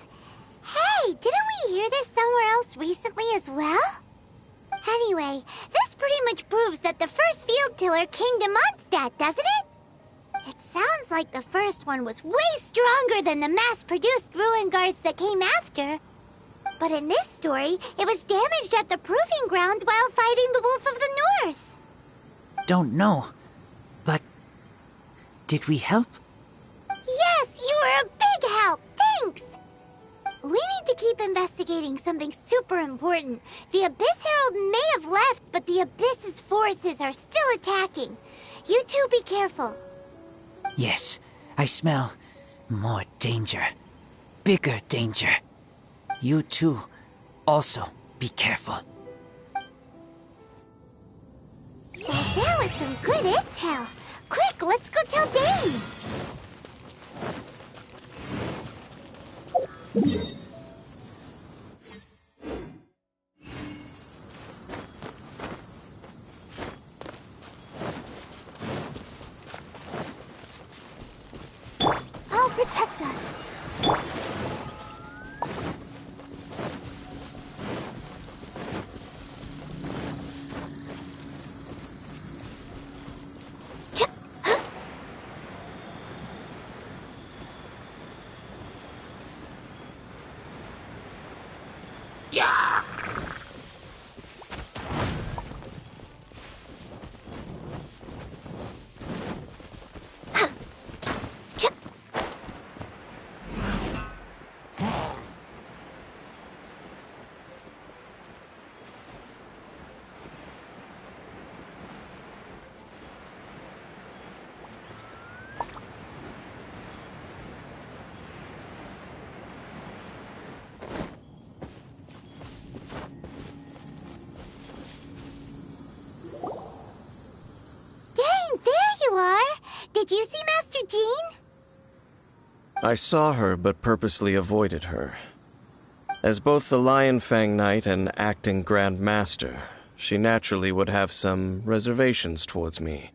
Hey, didn't we hear this somewhere else recently as well? Anyway, this pretty much proves that the first field tiller came to Mondstadt, doesn't it? It sounds like the first one was way stronger than the mass-produced ruin guards that came after. But in this story, it was damaged at the proving ground while fighting the Wolf of the North. Don't know, but did we help? Yes, you were a big help. Thanks. We need to keep investigating something super important. The Abyss Herald may have left, but the Abyss's forces are still attacking. You two be careful. Yes, I smell more danger. Bigger danger. You too, also be careful. Well, that was some good intel. Quick, let's go tell Dane. I'll protect us. Did you see Master Jean? I saw her, but purposely avoided her. As both the Lion Fang Knight and acting Grand Master, she naturally would have some reservations towards me.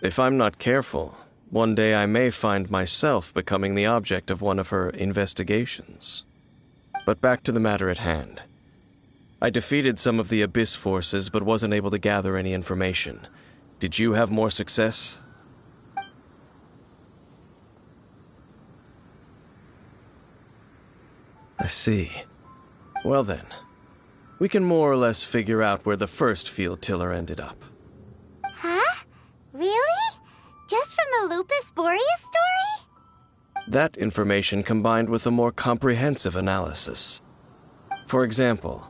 If I'm not careful, one day I may find myself becoming the object of one of her investigations. But back to the matter at hand. I defeated some of the Abyss forces, but wasn't able to gather any information. Did you have more success? I see. Well then, we can more or less figure out where the first field tiller ended up. Huh? Really? Just from the Lupus Boreas story? That information combined with a more comprehensive analysis. For example,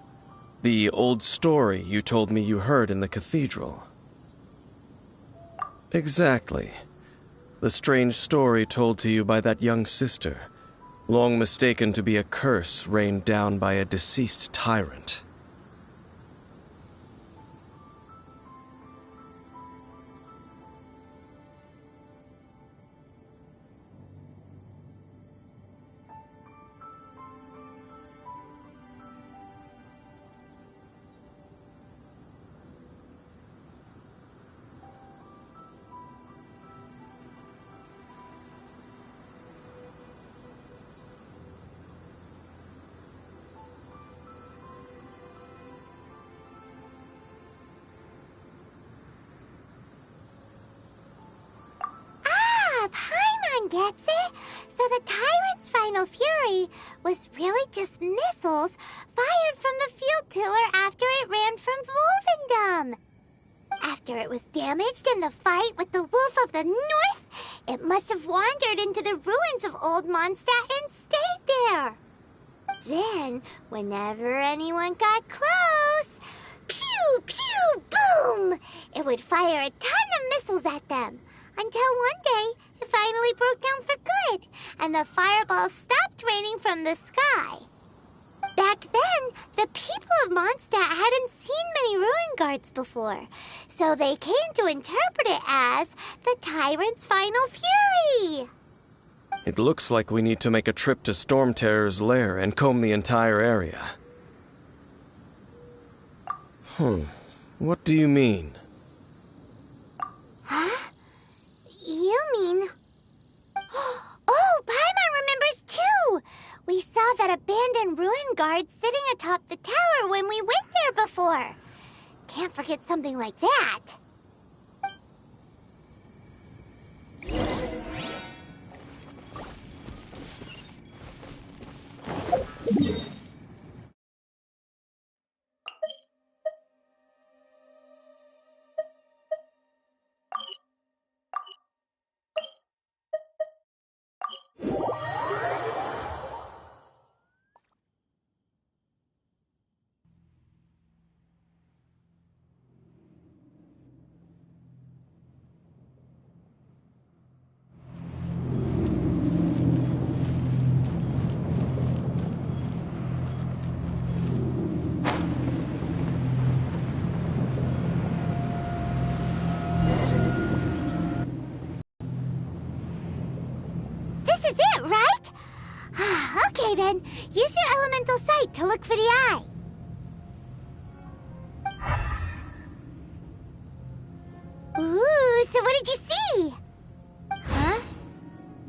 the old story you told me you heard in the cathedral. Exactly. The strange story told to you by that young sister, long mistaken to be a curse rained down by a deceased tyrant. Gets it? So So the Tyrant's final fury was really just missiles fired from the field tiller after it ran from Wolvendom. After it was damaged in the fight with the Wolf of the North, it must have wandered into the ruins of Old Mondstadt and stayed there. Then, whenever anyone got close, pew, pew, boom! It would fire a ton of missiles at them, until one day it finally broke down for good, and the fireballs stopped raining from the sky. Back then, the people of Mondstadt hadn't seen many ruin guards before, so they came to interpret it as the Tyrant's final fury. It looks like we need to make a trip to Storm Terror's lair and comb the entire area. What do you mean? Huh? You mean... Oh, Paimon remembers too! We saw that abandoned ruin guard sitting atop the tower when we went there before. Can't forget something like that. This is it, right? Okay then, use your elemental sight to look for the eye. Ooh, so what did you see? Huh?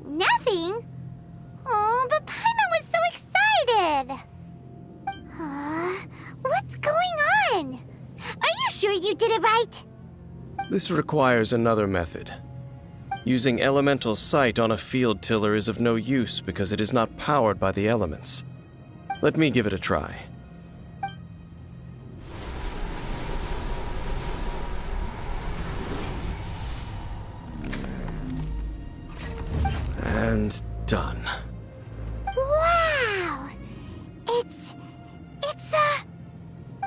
Nothing? Oh, but Paimon was so excited. What's going on? Are you sure you did it right? This requires another method. Using elemental sight on a field tiller is of no use because it is not powered by the elements. Let me give it a try. And done. Wow! It's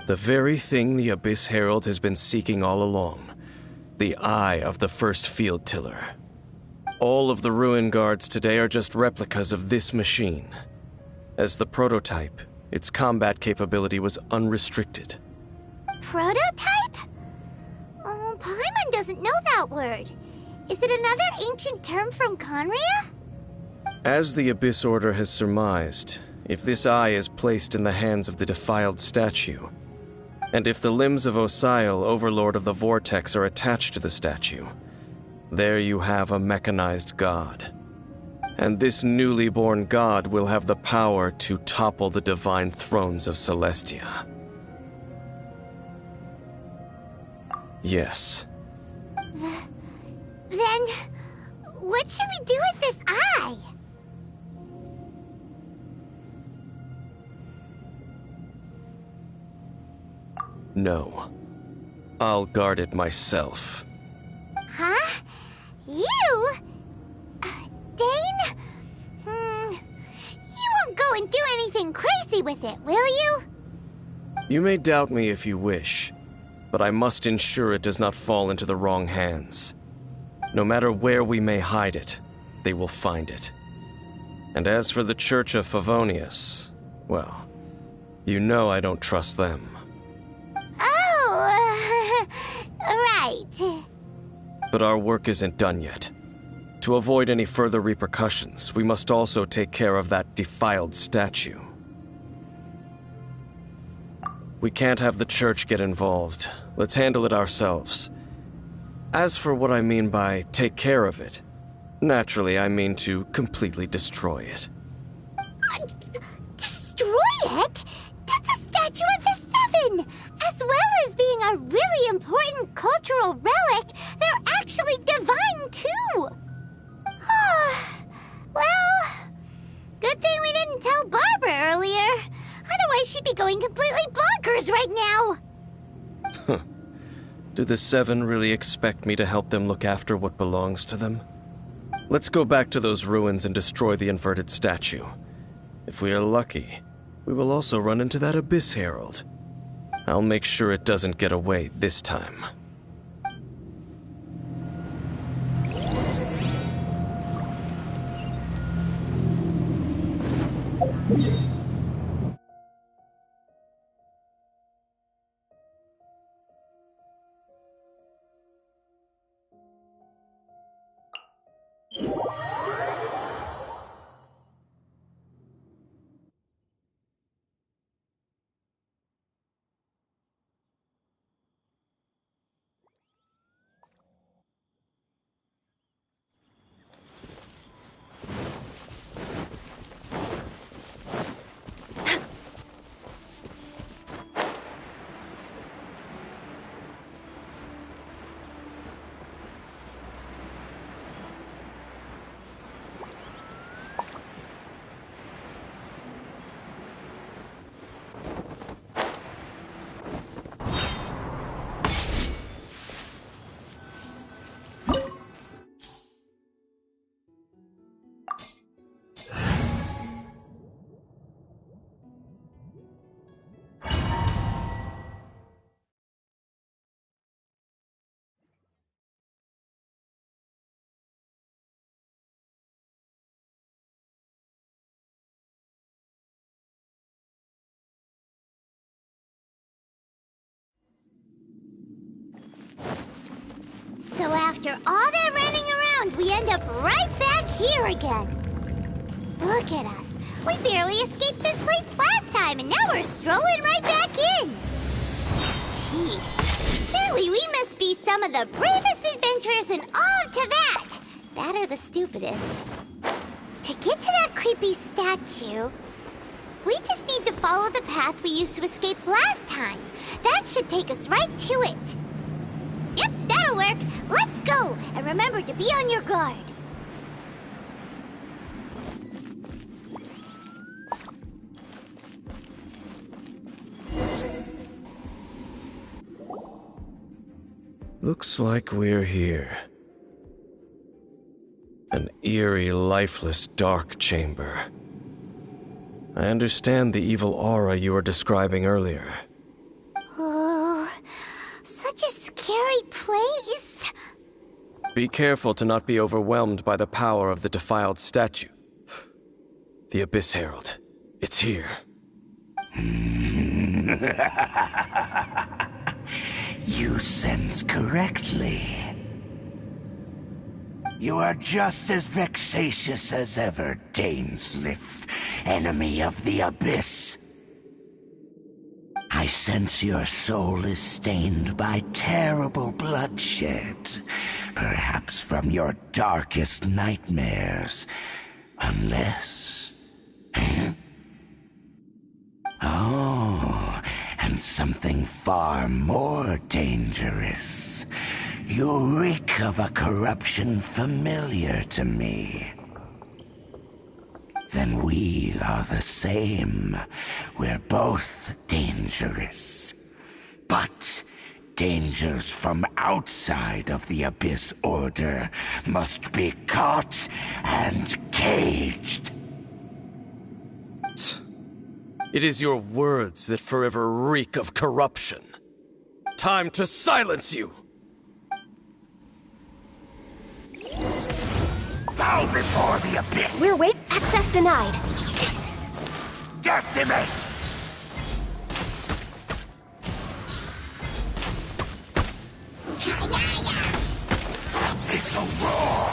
the very thing the Abyss Herald has been seeking all along. The eye of the first field tiller. All of the ruin guards today are just replicas of this machine. As the prototype, its combat capability was unrestricted. Prototype? Oh, Paimon doesn't know that word. Is it another ancient term from Conria? As the Abyss Order has surmised, if this eye is placed in the hands of the defiled statue, and if the limbs of Osiel, Overlord of the Vortex, are attached to the statue, there you have a mechanized god. And this newly born god will have the power to topple the divine thrones of Celestia. Yes. Then, what should we do with this eye? No. I'll guard it myself. Huh? You? Dane? You won't go and do anything crazy with it, will you? You may doubt me if you wish, but I must ensure it does not fall into the wrong hands. No matter where we may hide it, they will find it. And as for the Church of Favonius, well, you know I don't trust them. Oh, right. But our work isn't done yet. To avoid any further repercussions, we must also take care of that defiled statue. We can't have the church get involved. Let's handle it ourselves. As for what I mean by take care of it, naturally I mean to completely destroy it. Destroy it? That's a statue of the Seven! As well as being a really important cultural relic, they're actually divine too! Well... Otherwise, she'd be going completely bonkers right now. Do the Seven really expect me to help them look after what belongs to them? Let's go back to those ruins and destroy the inverted statue. If we are lucky, we will also run into that Abyss Herald. I'll make sure it doesn't get away this time. So after all that running around, we end up right back here again. Look at us. We barely escaped this place last time, and now we're strolling right back in. Jeez. Surely we must be some of the bravest adventurers in all of Teyvat. That or the stupidest. To get to that creepy statue, we just need to follow the path we used to escape last time. That should take us right to it. Yep, that'll work. Let's go, and remember to be on your guard. Looks like we're here. An eerie, lifeless, dark chamber. I understand the evil aura you were describing earlier. Oh, such a scary place. Be careful to not be overwhelmed by the power of the defiled statue. The Abyss Herald. It's here. You sense correctly. You are just as vexatious as ever, Dainsliff, enemy of the Abyss. I sense your soul is stained by terrible bloodshed, perhaps from your darkest nightmares, unless... Huh? Oh, and something far more dangerous. You reek of a corruption familiar to me. Then we are the same. We're both dangerous. But dangers from outside of the Abyss Order must be caught and caged. It is your words that forever reek of corruption. Time to silence you! Bow before the Abyss! We're wait. Access denied. Decimate! Abyssal roar!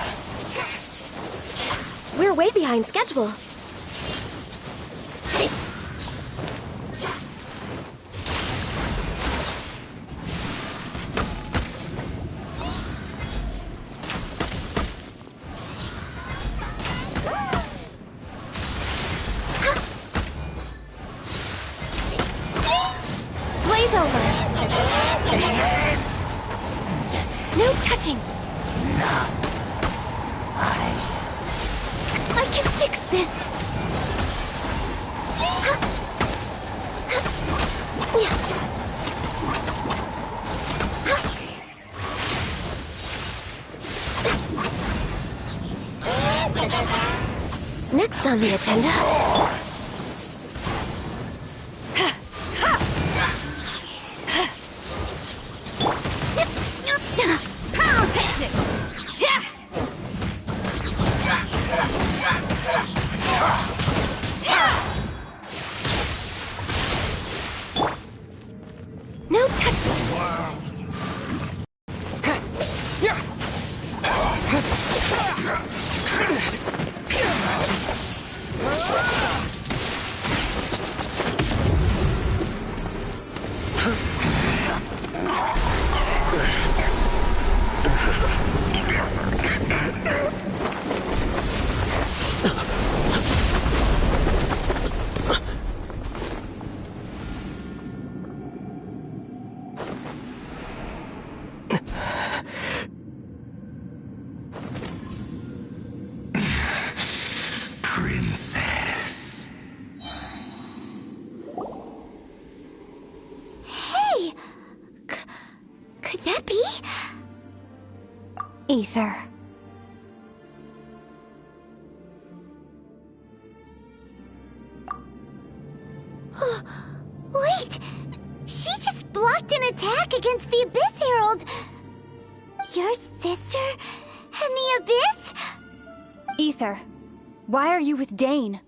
We're way behind schedule. Blaze over. No touching. I can fix this. on the agenda. No touch. Princess. Hey! Could that be? Ether. Wait! She just blocked an attack against the Abyss Herald! Your sister and the Abyss? Ether, why are you with Dane?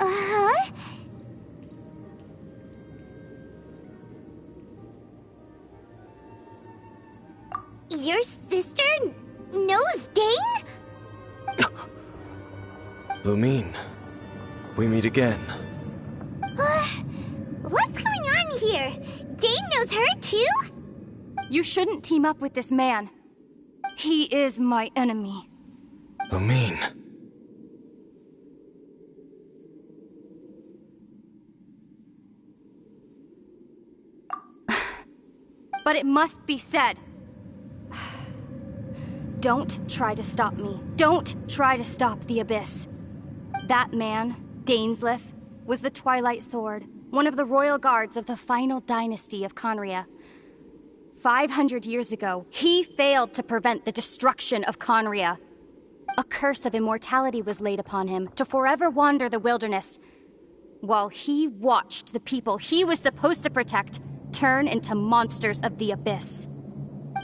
Uh-huh? Your sister knows Dane? Lumine, we meet again. What's going on here? Dane knows her too? You shouldn't team up with this man. He is my enemy. Lumine. But it must be said. Don't try to stop me. Don't try to stop the Abyss. That man, Dainsleif, was the Twilight Sword, one of the royal guards of the final dynasty of Conria. 500 years ago, he failed to prevent the destruction of Conria. A curse of immortality was laid upon him to forever wander the wilderness, while he watched the people he was supposed to protect turn into monsters of the Abyss.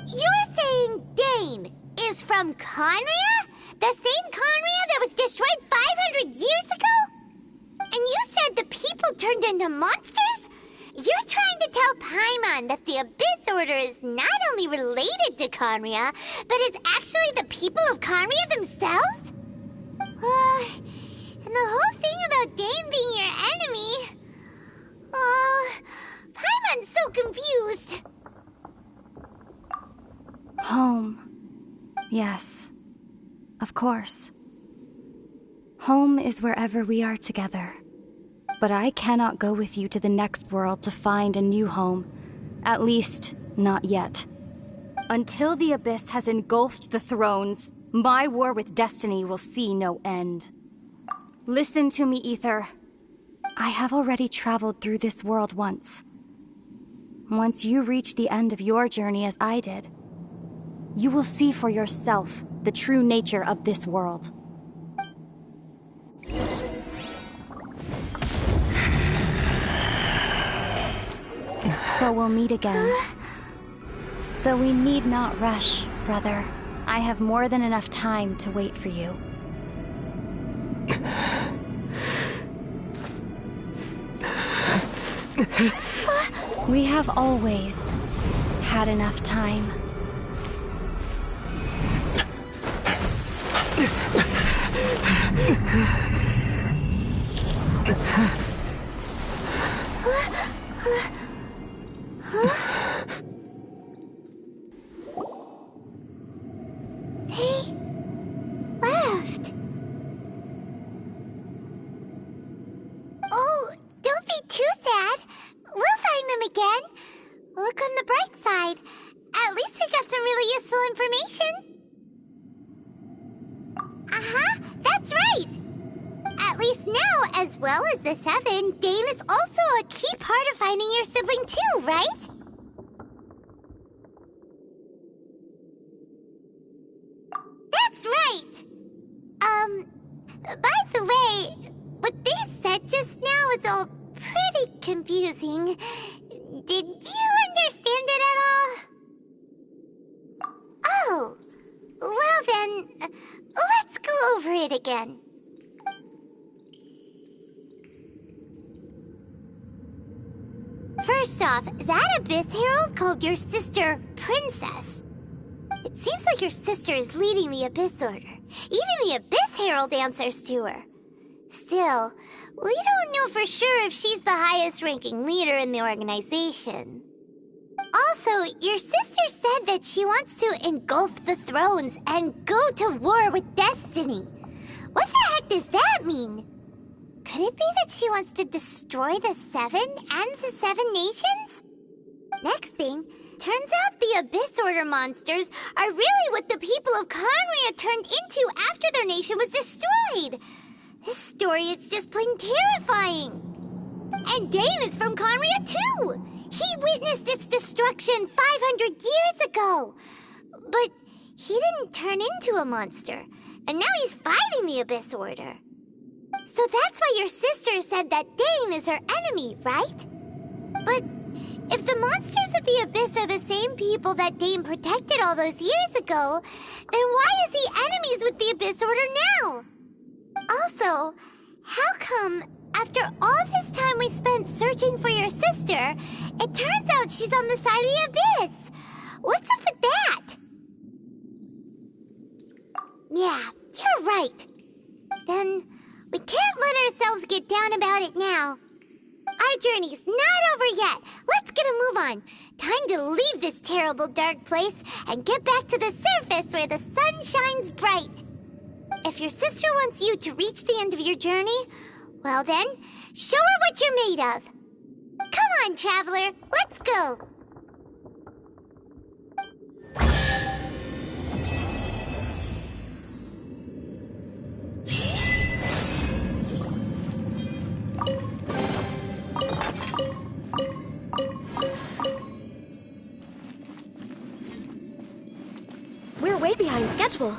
You're saying Dane is from Conria? The same Conria that was destroyed 500 years ago? And you said the people turned into monsters? You're trying to tell Paimon that the Abyss Order is not only related to Conria, but is actually the people of Conria themselves? And the whole thing about Dane being your enemy... Paimon's so confused. Home. Yes. Of course. Home is wherever we are together. But I cannot go with you to the next world to find a new home. At least, not yet. Until the Abyss has engulfed the thrones, my war with destiny will see no end. Listen to me, Ether. I have already traveled through this world once. Once you reach the end of your journey as I did, you will see for yourself the true nature of this world. So we'll meet again. Though we need not rush, brother. I have more than enough time to wait for you. We have always had enough time. They left. Oh, don't be too sad. We'll find them again. Look on the bright side. At least we got some really useful information. Uh-huh, that's right. At least now, as well as the Seven, Dane is also a key part of finding your sibling too, right? By the way, what they said just now is all pretty confusing. Did you understand it at all? Oh, well then, let's go over it again. First off, that Abyss Herald called your sister Princess. It seems like your sister is leading the Abyss Order. Even the Abyss Herald answers to her. Still, we don't know for sure if she's the highest-ranking leader in the organization. Also, your sister said that she wants to engulf the thrones and go to war with Destiny. What the heck does that mean? Could it be that she wants to destroy the Seven and the Seven Nations? Next thing, turns out the Abyss Order monsters are really what the people of Conria turned into after their nation was destroyed. This story is just plain terrifying. And Dane is from Conria too. He witnessed its destruction 500 years ago. But he didn't turn into a monster. And now he's fighting the Abyss Order. So that's why your sister said that Dane is her enemy, right? But if the monsters of the Abyss are the same people that Dane protected all those years ago, then why is he enemies with the Abyss Order now? Also, how come, after all this time we spent searching for your sister, it turns out she's on the side of the Abyss? What's up with that? Yeah, you're right. Then we can't let ourselves get down about it now. Our journey's not over yet. Let's get a move on. Time to leave this terrible dark place and get back to the surface where the sun shines bright. If your sister wants you to reach the end of your journey, well then, show her what you're made of. Come on, traveler, let's go. We're way behind schedule.